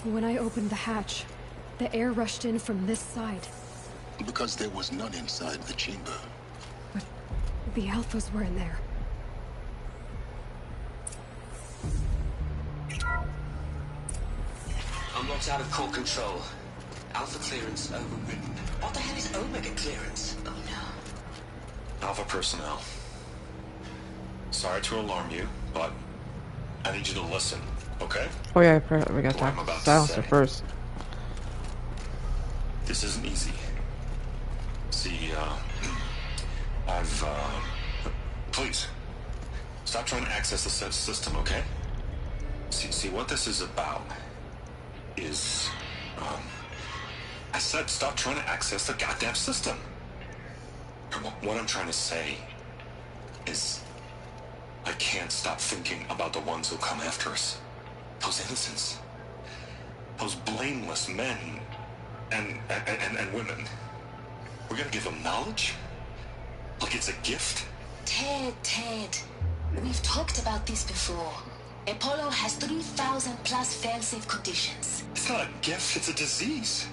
B: When I opened the hatch, the air rushed in from this side.
J: Because there was none inside the chamber.
B: But the Alphas were in there.
R: Unlocked out of core control. Alpha clearance overridden. What the hell is Omega clearance? Oh no.
S: Alpha personnel. Sorry to alarm you, but I need you to listen, okay?
A: Oh yeah, we got
S: What I'm about
A: that
S: to
A: silencer
S: say.
A: first.
S: This isn't easy. See, please, stop trying to access the system, okay? See, what this is about is, I said stop trying to access the goddamn system. What I'm trying to say is, I can't stop thinking about the ones who come after us. Those innocents. Those blameless men and women. We're gonna give them knowledge? Like it's a gift?
H: Ted. We've talked about this before. Apollo has 3,000 plus fail-safe conditions.
S: It's not a gift, it's a disease.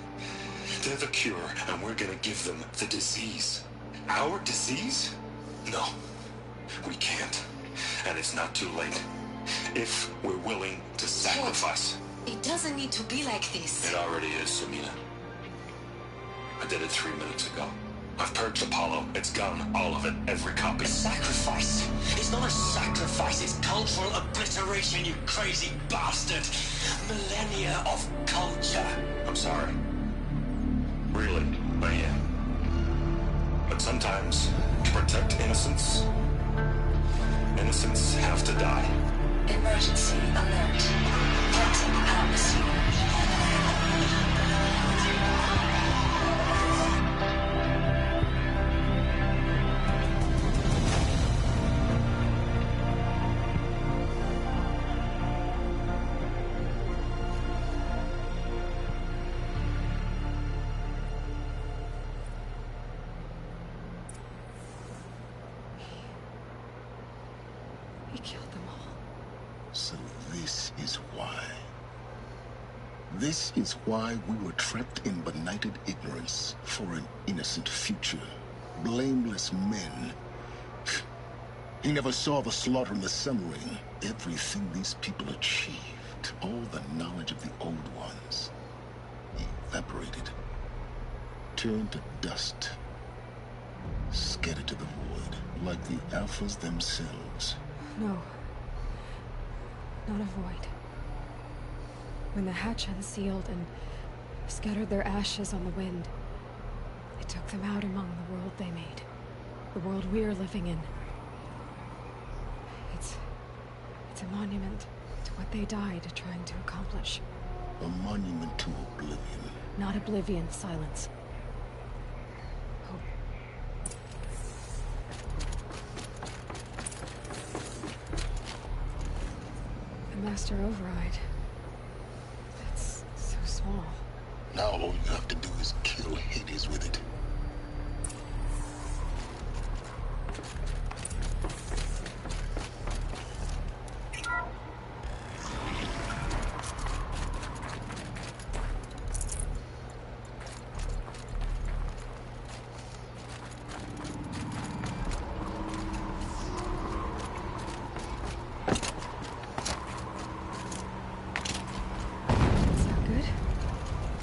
S: They're the cure, and we're gonna give them the disease. Our disease? No, we can't. And it's not too late. If we're willing to sacrifice.
H: It doesn't need to be like this.
S: It already is, Samina. I did it 3 minutes ago. I've purged Apollo. It's gone. All of it. Every copy.
R: Sacrifice? It's not a sacrifice, it's cultural obliteration, you crazy bastard! Millennia of culture!
S: I'm sorry. Really, I am. But sometimes, to protect innocence, innocents have to die.
H: Emergency alert. Detecting atmosphere.
B: He killed them all.
J: So this is why. This is why we were trapped in benighted ignorance for an innocent future. Blameless men. He never saw the slaughter in the Summering. Everything these people achieved, all the knowledge of the old ones, evaporated. Turned to dust. Scattered to the void, like the Alphas themselves.
B: No. Not a void. When the hatch unsealed and scattered their ashes on the wind, it took them out among the world they made. The world we're living in. It's a monument to what they died trying to accomplish.
J: A monument to oblivion.
B: Not oblivion, silence. Hope. The Master Override. That's so small.
J: Now all you have to do is kill Hades with it.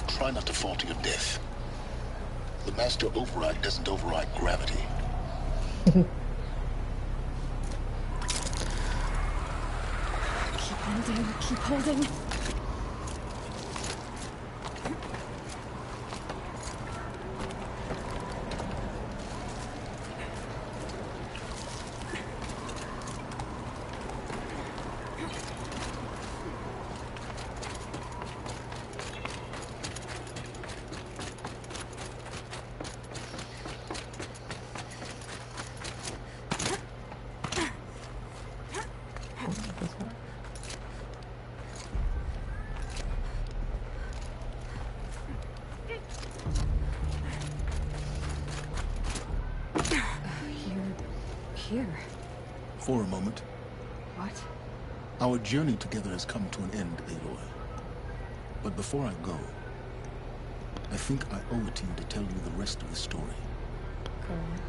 J: Try not to fall to your death. The Master Override doesn't override gravity.
B: Keep holding, keep holding. Here.
J: For a moment.
B: What?
J: Our journey together has come to an end, Aloy. But before I go, I think I owe it to you to tell you the rest of the story.
B: Go on.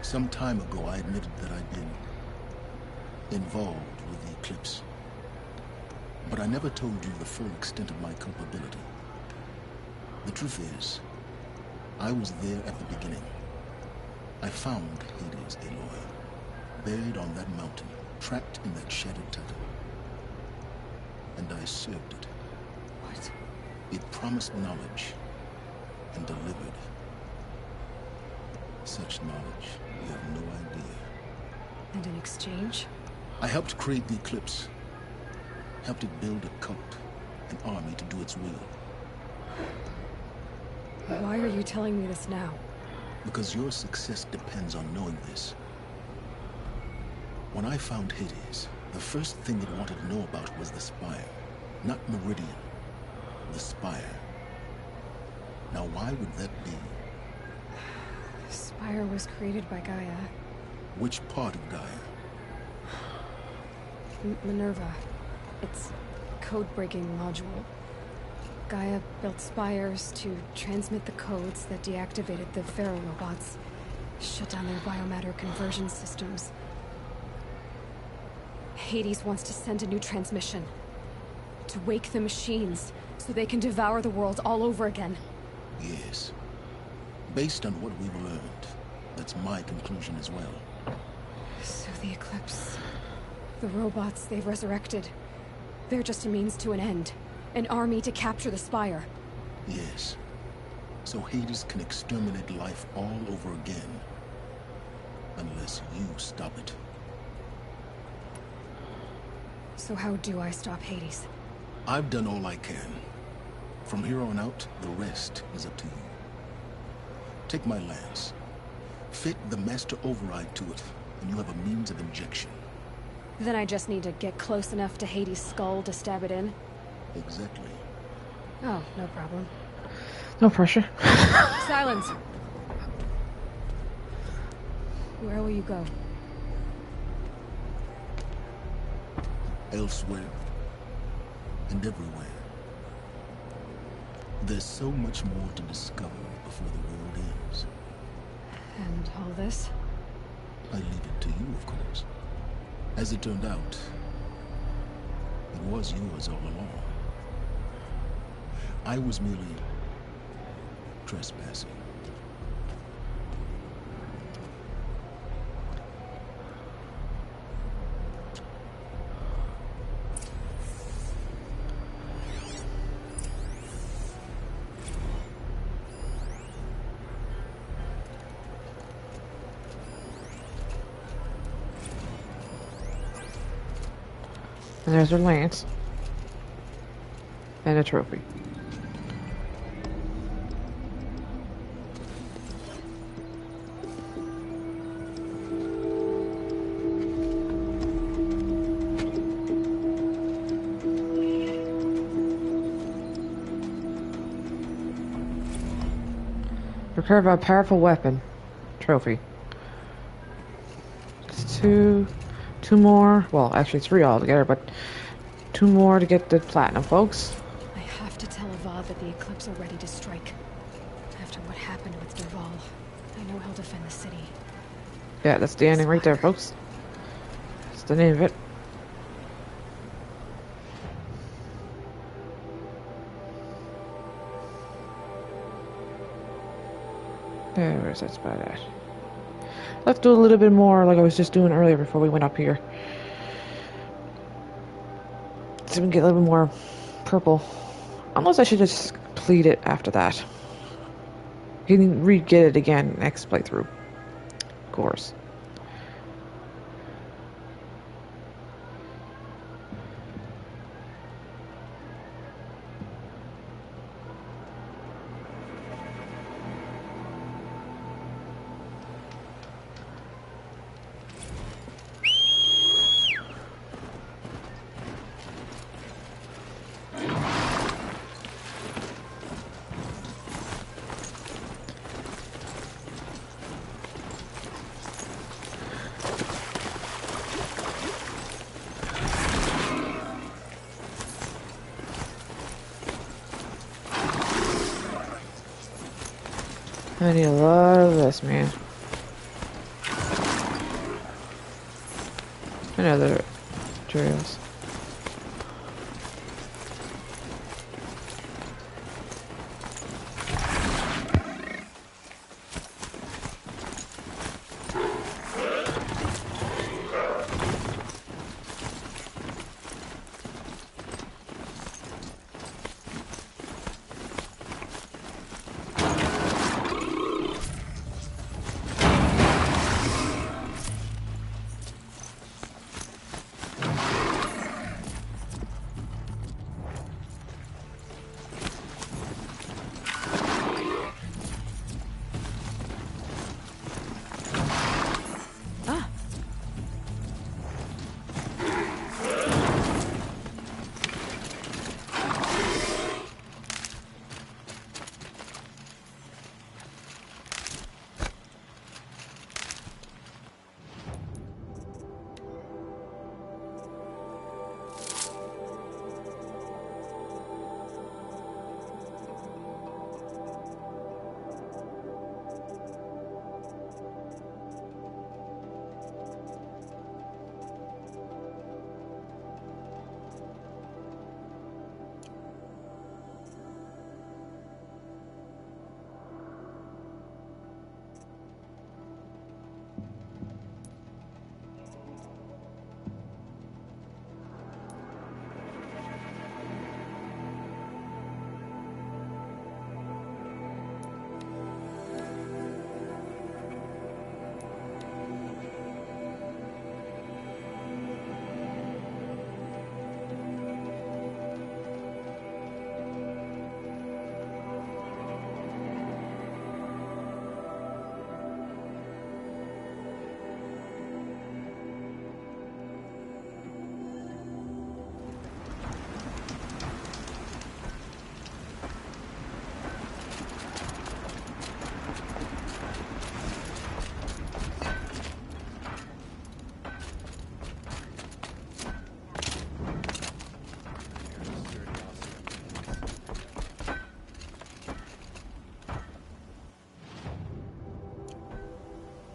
J: Some time ago, I admitted that I'd been involved with the eclipse. But I never told you the full extent of my culpability. The truth is, I was there at the beginning. I found Hades, Aloy, buried on that mountain, trapped in that shattered titan. And I served it.
B: What?
J: It promised knowledge and delivered. Such knowledge, you have no idea.
B: And in exchange?
J: I helped create the eclipse. Helped it build a cult, an army to do its will.
B: Why are you telling me this now?
J: Because your success depends on knowing this. When I found Hades, the first thing it wanted to know about was the Spire. Not Meridian. The Spire. Now why would that be?
B: The Spire was created by Gaia.
J: Which part of Gaia?
B: Minerva. It's a code-breaking module. Gaia built spires to transmit the codes that deactivated the Pharaoh robots, shut down their biomatter conversion systems. Hades wants to send a new transmission. To wake the machines, so they can devour the world all over again.
J: Yes. Based on what we've learned, that's my conclusion as well.
B: So the Eclipse... the robots they've resurrected... they're just a means to an end. An army to capture the Spire.
J: Yes. So Hades can exterminate life all over again. Unless you stop it.
B: So how do I stop Hades?
J: I've done all I can. From here on out, the rest is up to you. Take my lance. Fit the master override to it, and you have a means of injection.
B: Then I just need to get close enough to Hades' skull to stab it in?
J: Exactly.
B: Oh, no problem.
A: No pressure.
B: Silence! Where will you go?
J: Elsewhere. And everywhere. There's so much more to discover before the world ends.
B: And all this?
J: I leave it to you, of course. As it turned out, it was yours all along. I was merely trespassing.
A: And there's her lance. And a trophy. Recover a powerful weapon. Trophy. It's two more. Well, actually 3 altogether, but 2 more to get the platinum, folks.
B: I have to tell Avad that the Eclipse are ready to strike. After what happened with Derval, I know he'll defend the city.
A: Yeah, that's the ending right there, folks. That's the name of it. Where's that spot at? Let's do a little bit more like I was just doing earlier before we went up here. So we can get a little bit more purple. Unless I should just complete it after that. You can re-get it again next playthrough. Of course. I need a lot of this, man. And other materials.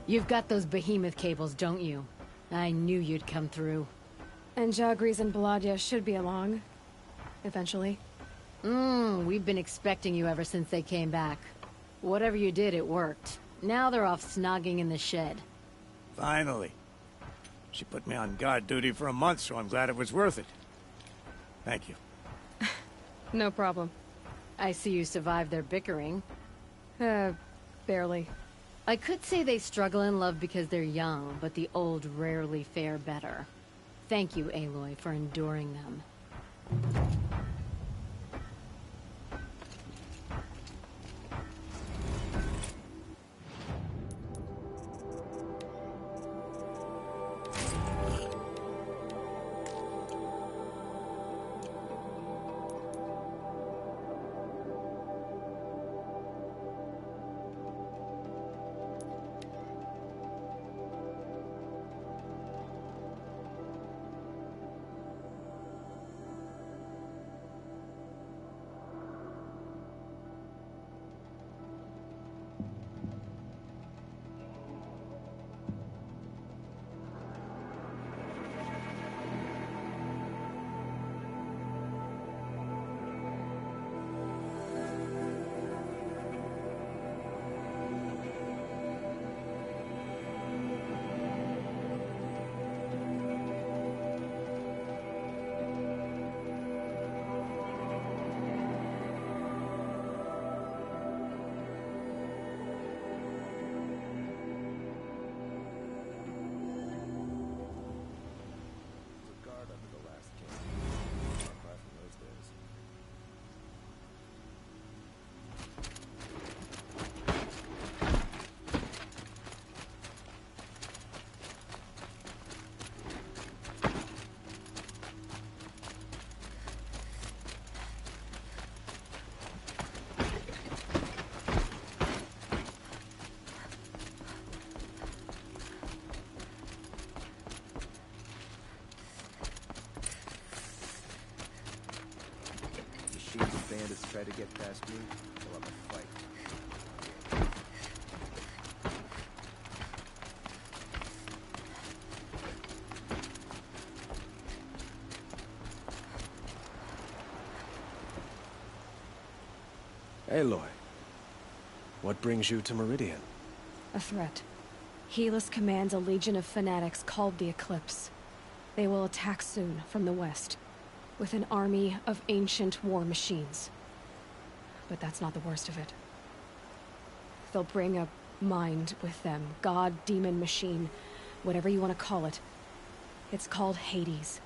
T: You've got those behemoth cables, don't you? I knew you'd come through.
B: And Jagris and Baladia should be along. Eventually.
T: We've been expecting you ever since they came back. Whatever you did, it worked. Now they're off snogging in the shed.
U: Finally. She put me on guard duty for a month, so I'm glad it was worth it. Thank you.
B: No problem.
T: I see you survived their bickering.
B: Barely.
T: I could say they struggle in love because they're young, but the old rarely fare better. Thank you, Aloy, for enduring them.
V: Bandits try to get past me, we'll have a fight.
C: Aloy, what brings you to Meridian?
B: A threat. Helis commands a legion of fanatics called the Eclipse. They will attack soon from the west, with an army of ancient war machines. But that's not the worst of it. They'll bring a mind with them. God, demon, machine, whatever you want to call it. It's called Hades.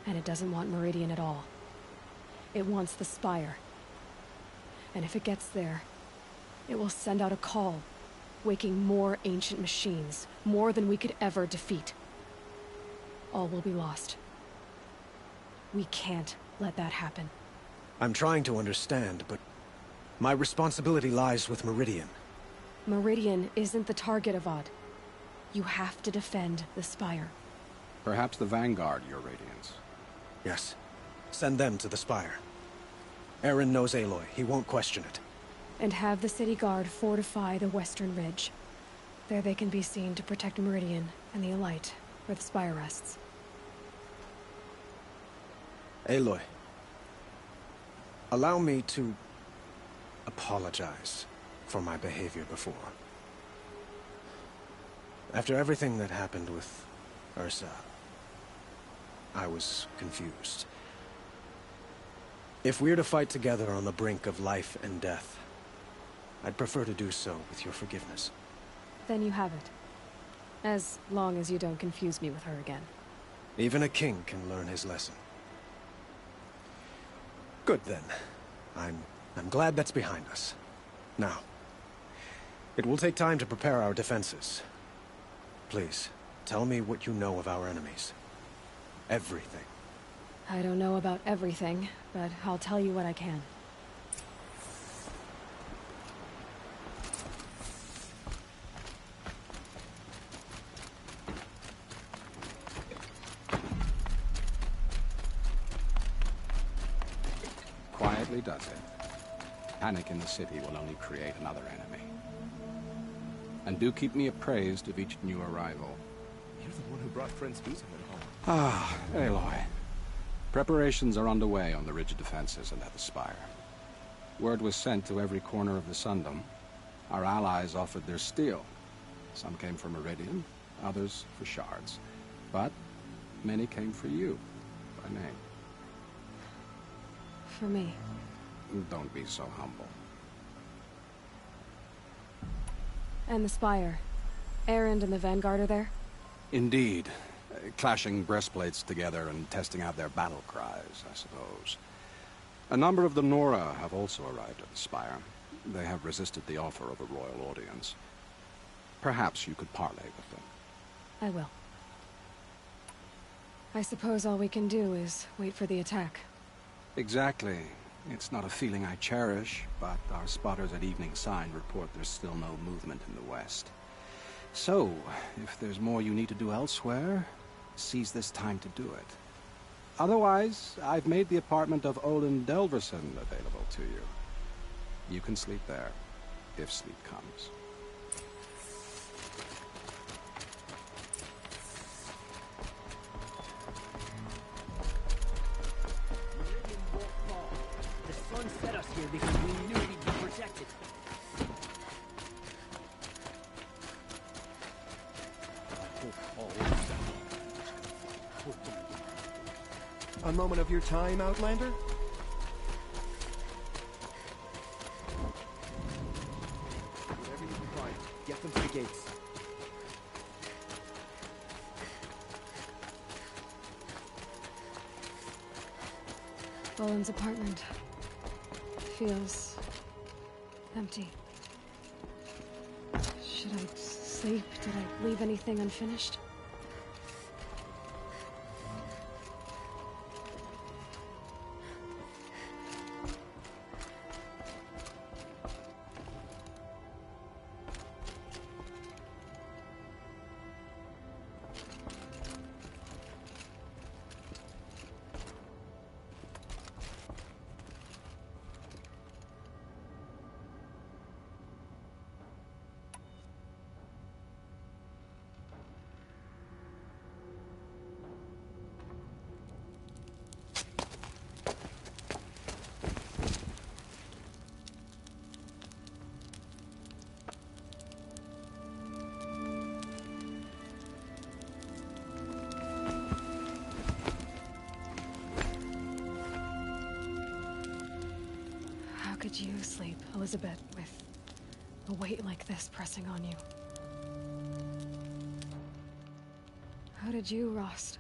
B: And it doesn't want Meridian at all. It wants the Spire. And if it gets there, it will send out a call, waking more ancient machines, more than we could ever defeat. All will be lost. We can't let that happen.
C: I'm trying to understand, but my responsibility lies with Meridian.
B: Meridian isn't the target, Avad. You have to defend the Spire.
V: Perhaps the Vanguard, Your Radiance.
C: Yes. Send them to the Spire. Errand knows Aloy. He won't question it.
B: And have the city guard fortify the western ridge. There they can be seen to protect Meridian and the Elite, where the Spire rests.
C: Aloy, allow me to apologize for my behavior before. After everything that happened with Ursa, I was confused. If we're to fight together on the brink of life and death, I'd prefer to do so with your forgiveness.
B: Then you have it. As long as you don't confuse me with her again.
C: Even a king can learn his lesson. Good then. I'm glad that's behind us. Now, it will take time to prepare our defenses. Please, tell me what you know of our enemies. Everything.
B: I don't know about everything, but I'll tell you what I can.
V: Quietly does it. Panic in the city will only create another enemy. And do keep me appraised of each new arrival.
N: You're the one who brought Friend Speedman home.
V: Ah, Aloy. Preparations are underway on the ridge defenses and at the Spire. Word was sent to every corner of the Sundom. Our allies offered their steel. Some came for Meridian, others for shards. But many came for you, by name.
B: For me.
V: Don't be so humble.
B: And the Spire. Errand and the Vanguard are there?
V: Indeed. Clashing breastplates together and testing out their battle cries, I suppose. A number of the Nora have also arrived at the Spire. They have resisted the offer of a royal audience. Perhaps you could parley with them.
B: I will. I suppose all we can do is wait for the attack.
V: Exactly. It's not a feeling I cherish, but our spotters at Evening Sign report there's still no movement in the west. So, if there's more you need to do elsewhere, seize this time to do it. Otherwise, I've made the apartment of Olin Delverson available to you. You can sleep there, if sleep comes.
G: The sun set us here because we knew we'd be protected.
N: A moment of your time, Outlander? Whatever you can find, get them to the gates.
B: Olin's apartment feels empty. Should I sleep? Did I leave anything unfinished? could you sleep, Elizabeth, with a weight like this pressing on you? How did you, Rost,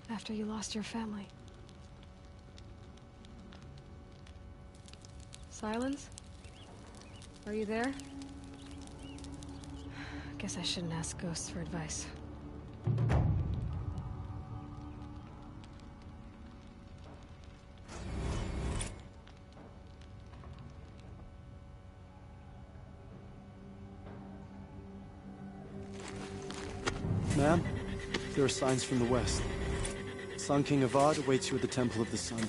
B: after you lost your family? Silence? Are you there? Guess I shouldn't ask ghosts for advice.
F: Ma'am, there are signs from the west. Sun King Avad awaits you at the Temple of the Sun.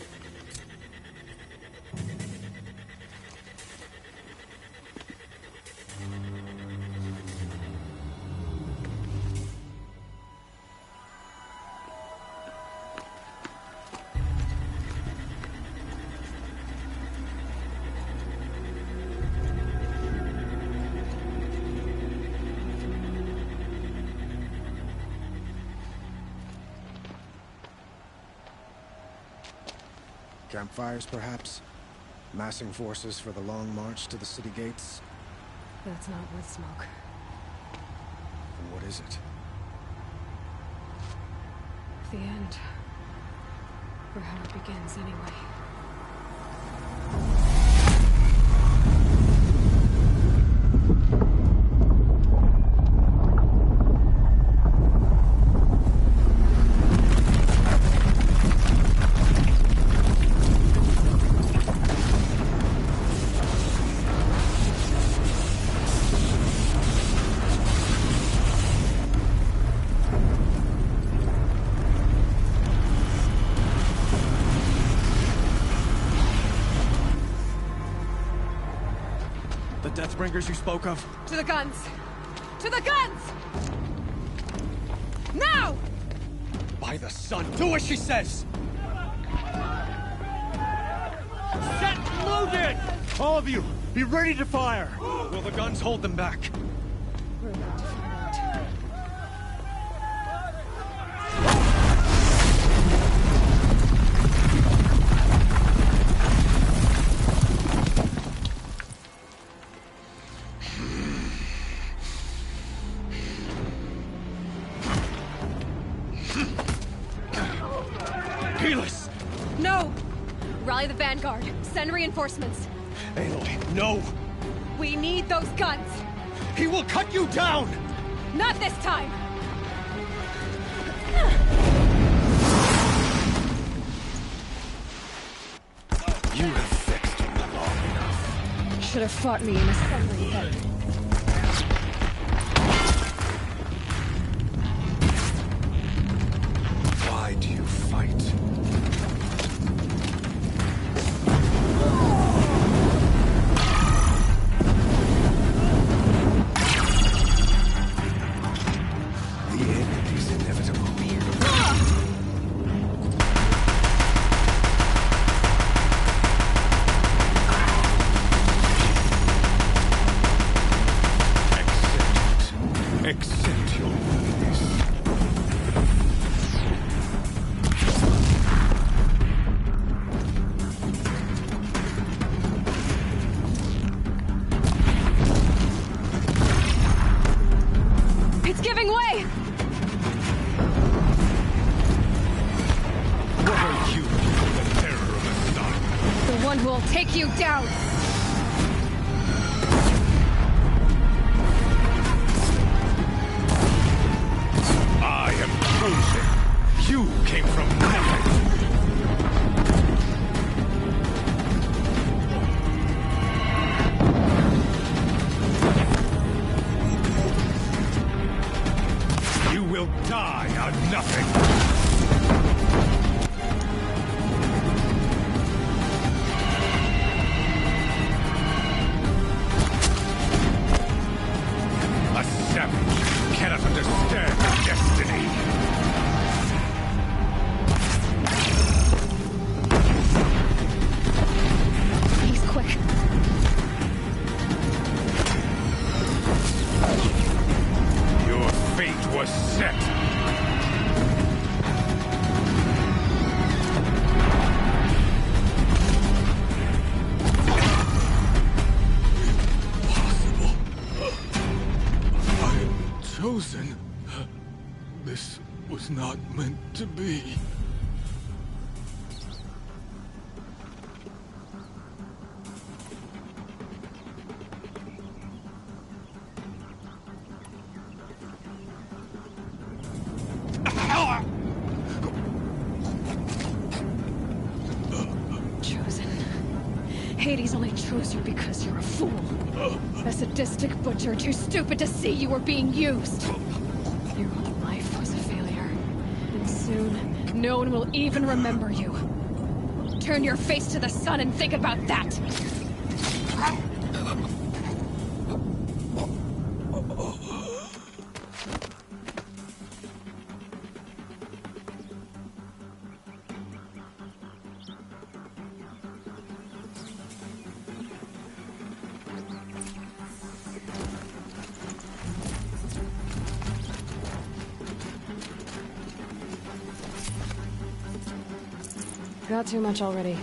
C: Campfires, perhaps? Massing forces for the long march to the city gates?
B: That's not wood smoke.
C: Then what is it?
B: The end. Or how it begins, anyway.
C: Deathbringers you spoke of?
B: To the guns! To the guns! Now!
C: By the sun, do as she says!
U: Set loaded! All of you, be ready to fire!
C: Will the guns hold them back?
B: We're about to find out. No! Rally the vanguard. Send reinforcements.
C: Aloy, no!
B: We need those guns!
C: He will cut you down!
B: Not this time!
C: You have vexed me long enough.
B: Should have fought me in assembly then.
C: Why do you fight?
B: Take you down!
S: I am chosen. You came from nothing. You will die on nothing.
E: not meant to be.
B: Hades only chose you because you're a fool. A sadistic butcher, too stupid to see you were being used. Your whole life was a failure. And soon, no one will even remember you. Turn your face to the sun and think about that! Got too much already.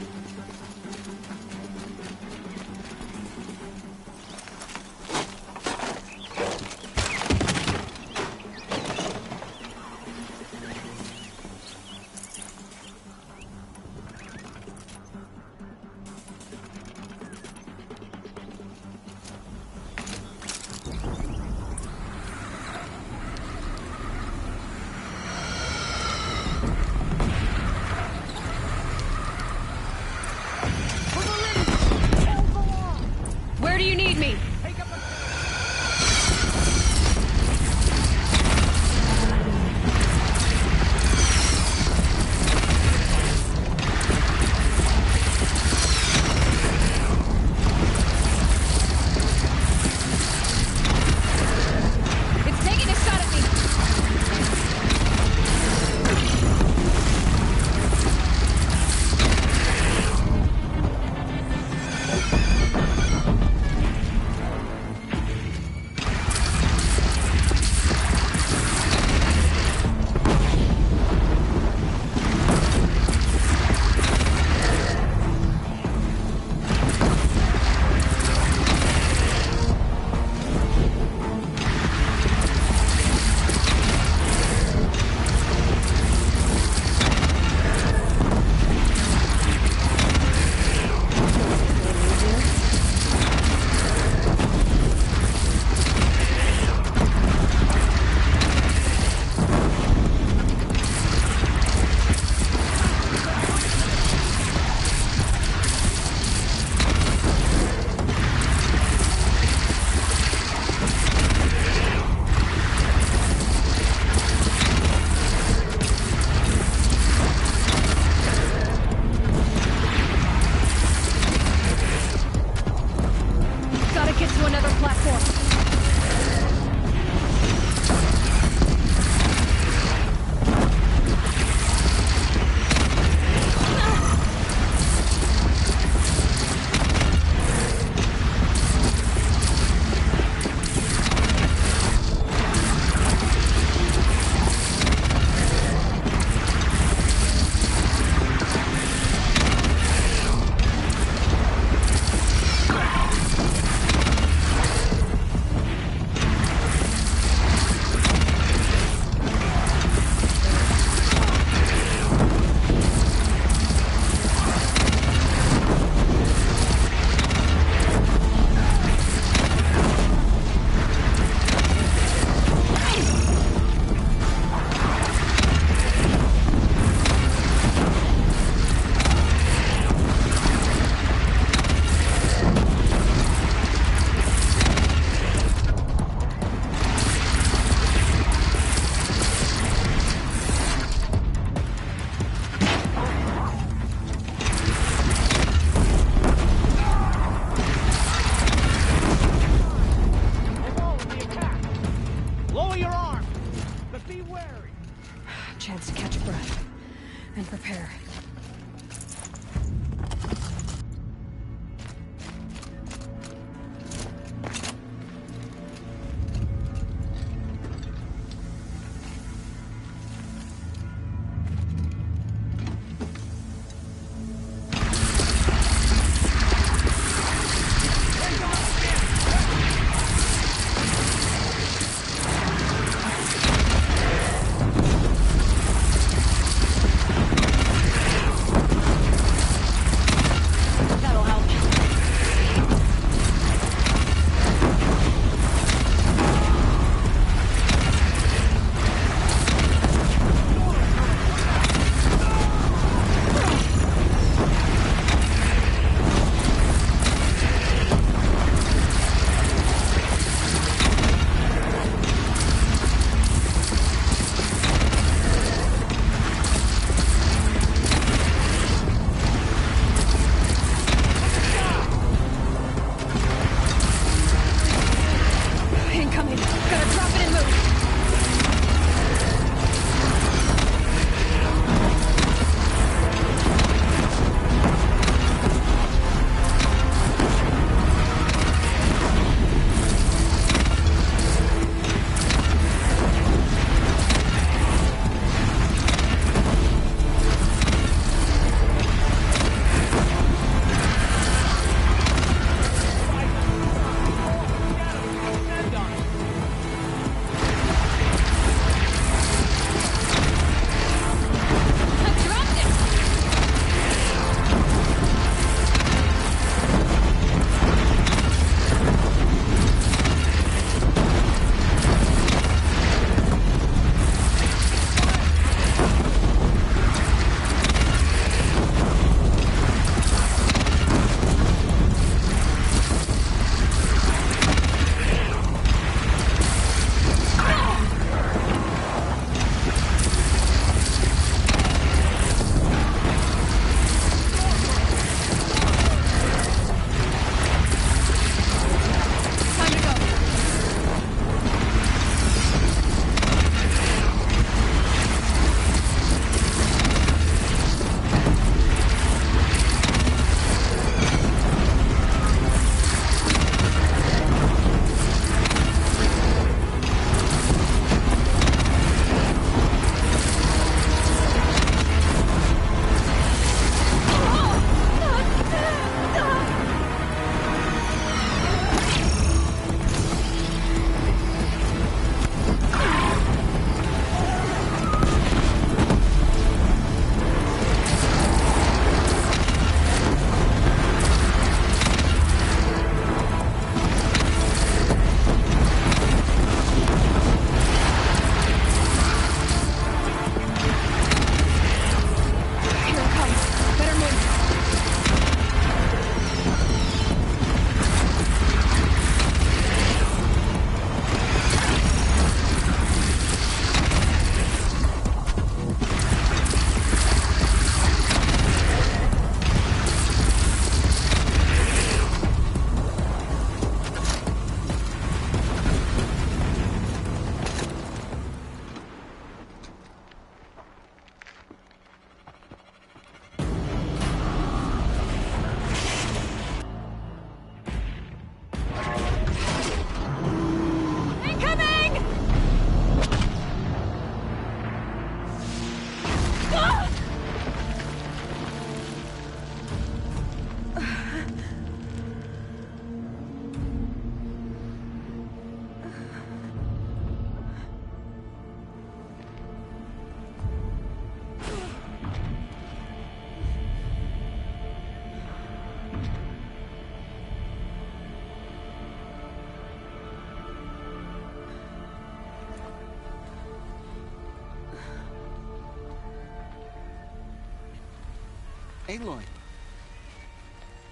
O: Aloy!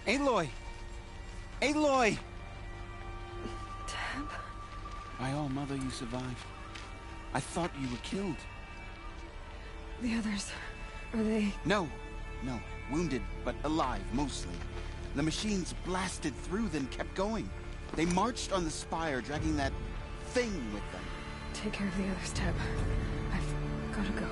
O: Aloy! Aloy!
B: Tab?
O: My all-mother, you survived. I thought you were killed.
B: The others, are they...
O: No. Wounded, but alive, mostly. The machines blasted through, then kept going. They marched on the spire, dragging that thing with them.
B: Take care of the others, Tab. I've gotta go.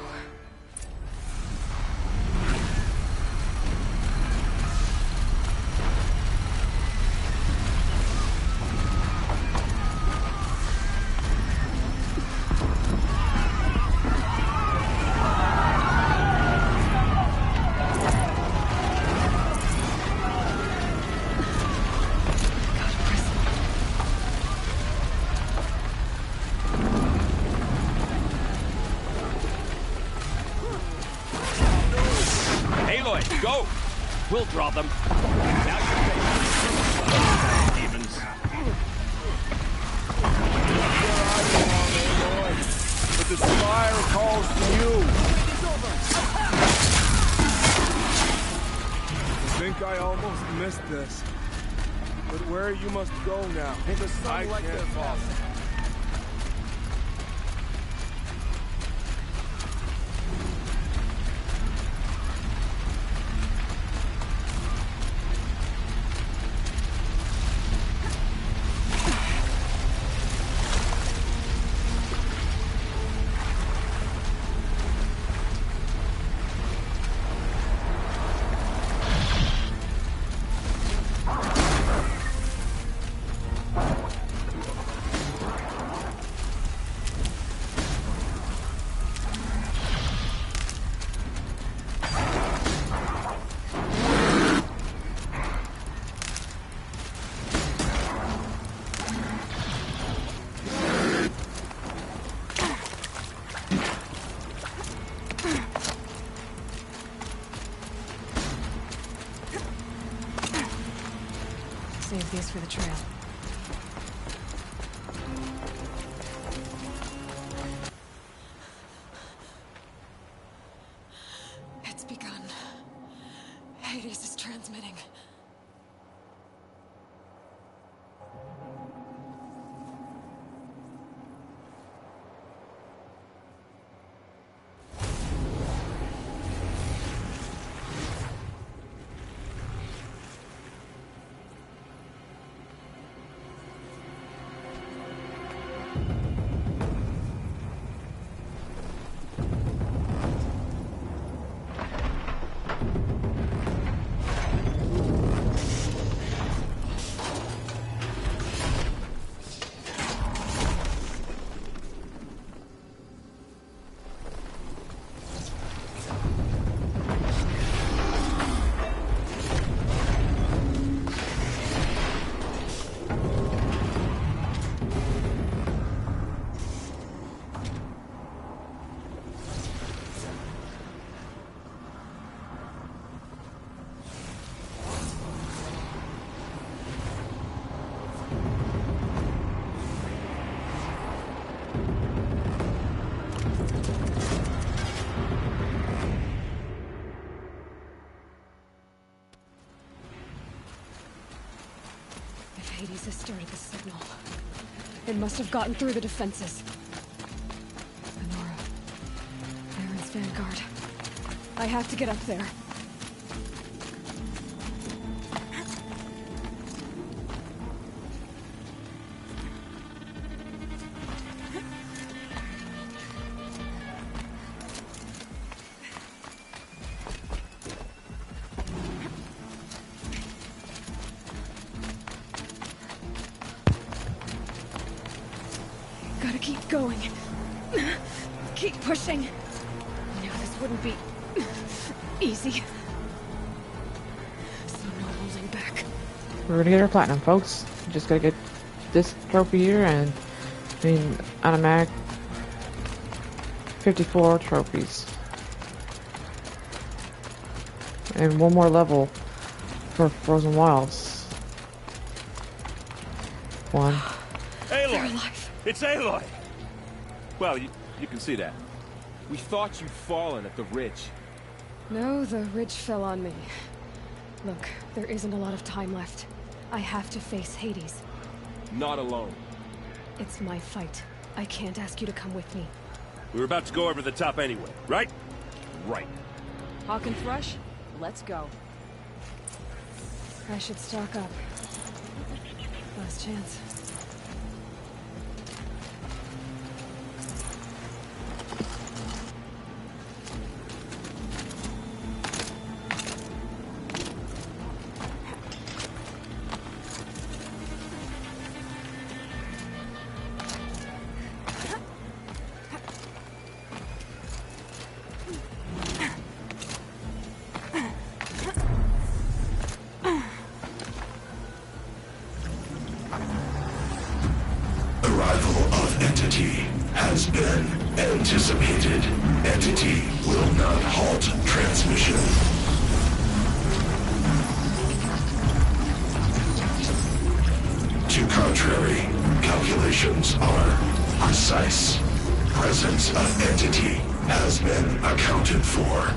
K: Go! We'll draw them. Now you're ready. Demons.
E: But the spire calls to you. I think I almost missed this. But where you must go now, I can't follow.
B: Save these for the trail. It's begun. Hades is transmitting. Hades has started the signal. It must have gotten through the defenses. Honora. Errand's vanguard. I have to get up there. Gotta keep going. Keep pushing. Now this wouldn't be easy. So no holding back.
A: We're gonna get our platinum, folks. Just gotta get this trophy here and automatic 54 trophies. And one more level for Frozen Wilds. One.
K: Aloy! It's Aloy! Well, you can see that. We thought you'd fallen at the ridge.
B: No, the ridge fell on me. Look, there isn't a lot of time left. I have to face Hades.
E: Not alone.
B: It's my fight. I can't ask you to come with me.
K: We were about to go over the top anyway, right? Right.
D: Hawk and Thrush, let's go.
B: I should stock up. Last chance.
L: Arrival of Entity has been anticipated. Entity will not halt transmission. To contrary, calculations are precise. Presence of Entity has been accounted for.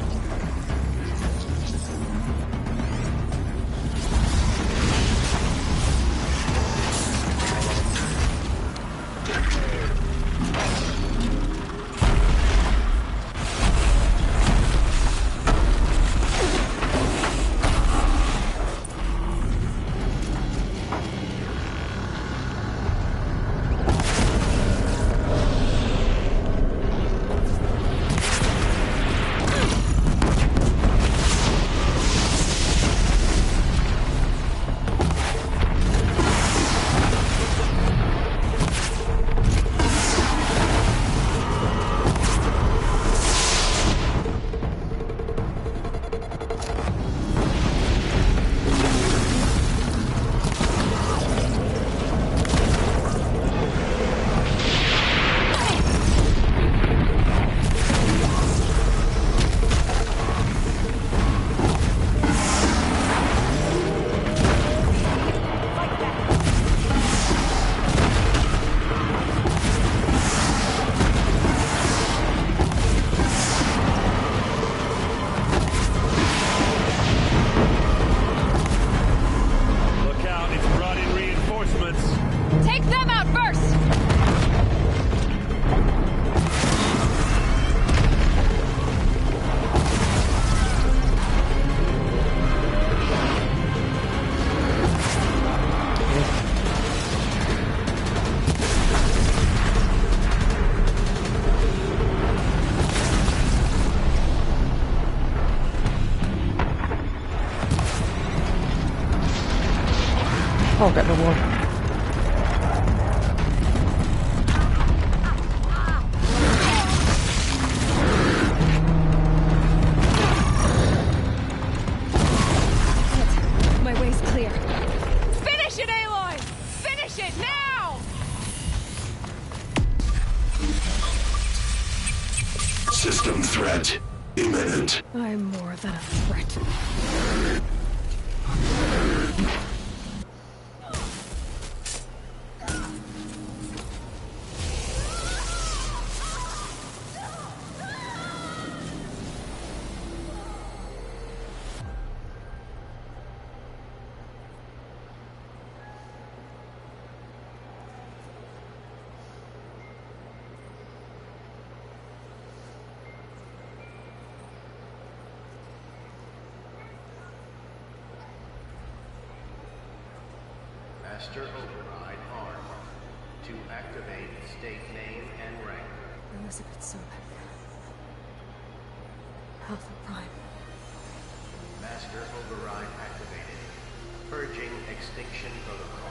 A: Oh, get the wall.
B: My way's clear. Finish it, Aloy! Finish it now!
L: System threat imminent.
B: I'm more than a threat.
W: Master override armed. To activate state name and rank.
B: Elizabeth Sobek. Alpha Prime.
W: Master override activated. Purging extinction protocol.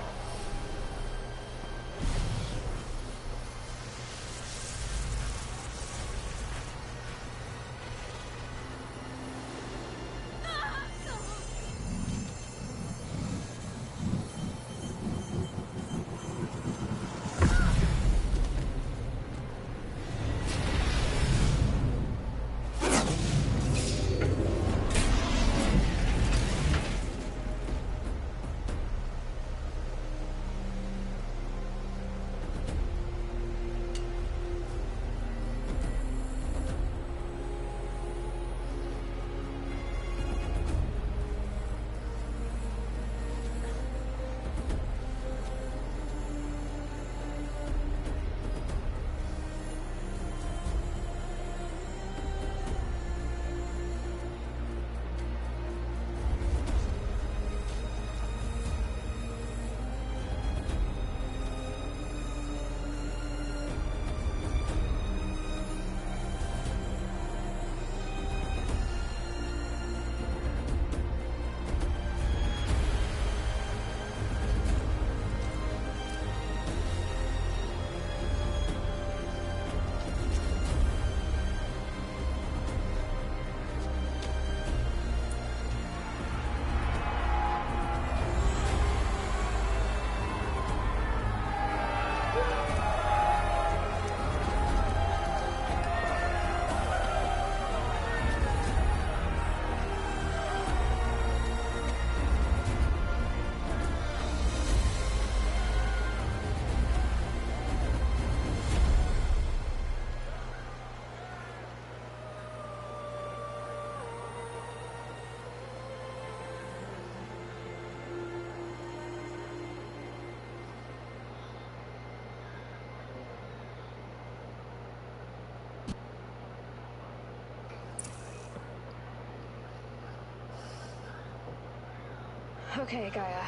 B: Okay, Gaia.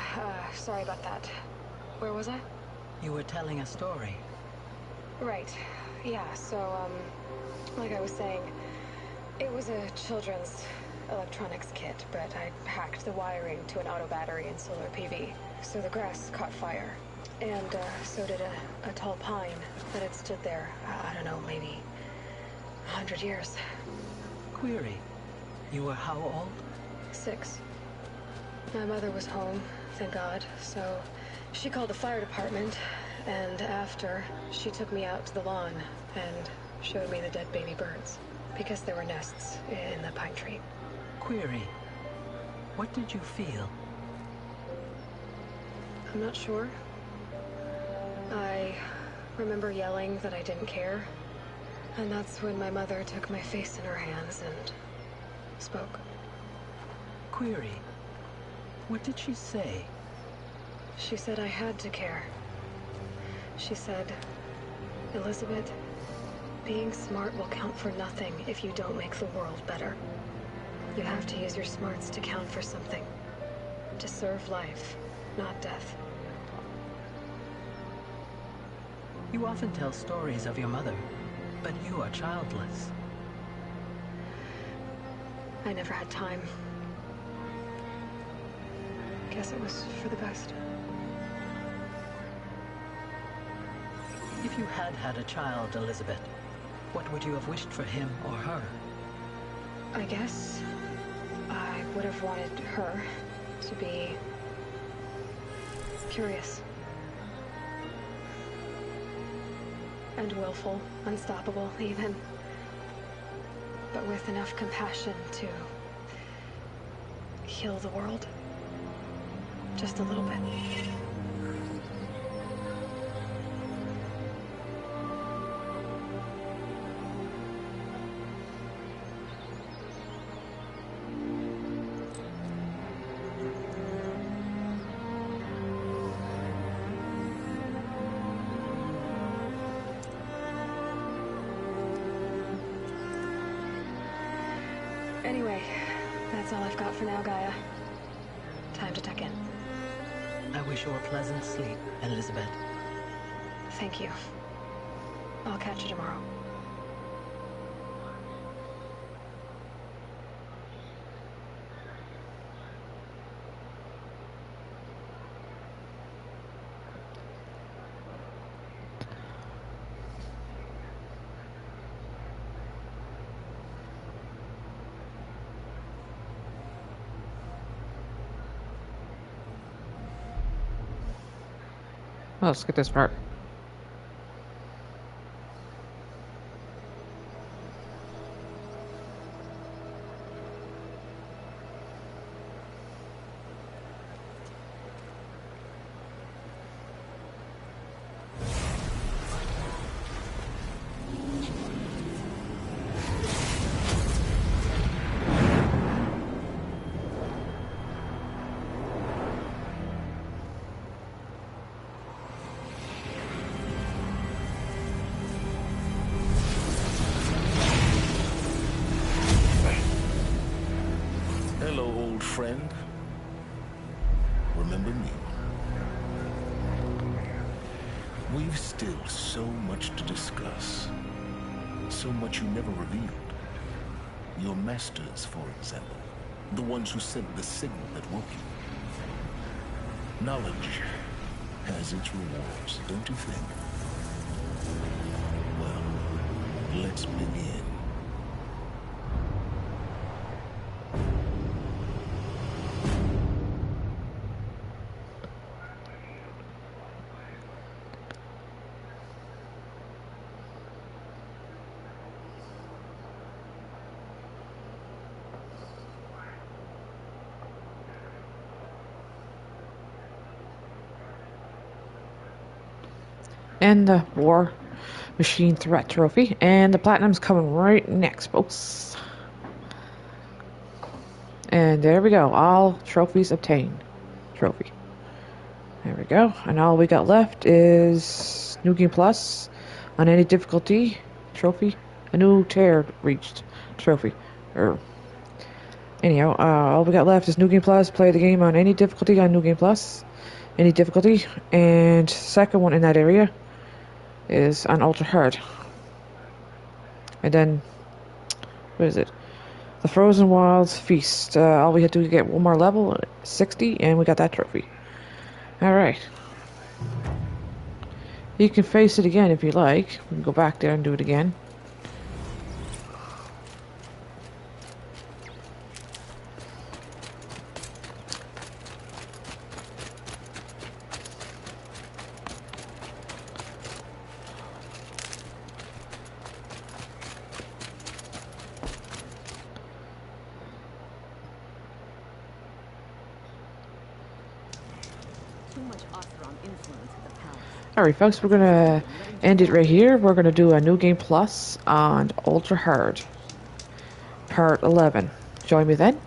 B: Sorry about that. Where was I?
G: You were telling a story.
B: Right. Yeah, so, like I was saying, it was a children's electronics kit, but I hacked the wiring to an auto battery and solar PV. So the grass caught fire. And, so did a tall pine that had stood there, I don't know, maybe 100 years.
G: Query. You were how old?
B: 6. My mother was home, thank God, so she called the fire department, and after, she took me out to the lawn and showed me the dead baby birds, because there were nests in the pine tree.
G: Query. What did you feel?
B: I'm not sure. I remember yelling that I didn't care, and that's when my mother took my face in her hands and spoke.
G: Query. What did she say?
B: She said I had to care. She said, Elizabeth, being smart will count for nothing if you don't make the world better. You have to use your smarts to count for something. To serve life, not death.
G: You often tell stories of your mother, but you are childless.
B: I never had time. Guess it was for the best.
G: If you had had a child, Elizabeth, what would you have wished for him or her?
B: I guess I would have wanted her to be curious. And willful, unstoppable, even. But with enough compassion to heal the world. Just a little bit. Anyway, that's all I've got for now, Gaia. Time to tuck in.
G: I wish you a pleasant sleep, Elizabeth.
B: Thank you. I'll catch you tomorrow.
A: Well, let's get this part.
J: Friend, remember me? We've still so much to discuss. So much you never revealed. Your masters, for example. The ones who sent the signal that woke you. Knowledge has its rewards, don't you think? Well, let's begin.
A: And the War Machine Threat Trophy. And the Platinum's coming right next, folks. And there we go. All trophies obtained. Trophy. There we go. And all we got left is New Game Plus on any difficulty trophy. A new tier reached trophy. And Anyhow, all we got left is New Game Plus. Play the game on any difficulty on New Game Plus. Any difficulty. And second one in that area is on Ultra Hard. And then, what is it? The Frozen Wilds Feast. All we had to do to get one more level, 60, and we got that trophy. Alright. You can face it again if you like. We can go back there and do it again. Alright folks, we're gonna end it right here. We're gonna do a New Game Plus on Ultra Hard. Part 11. Join me then.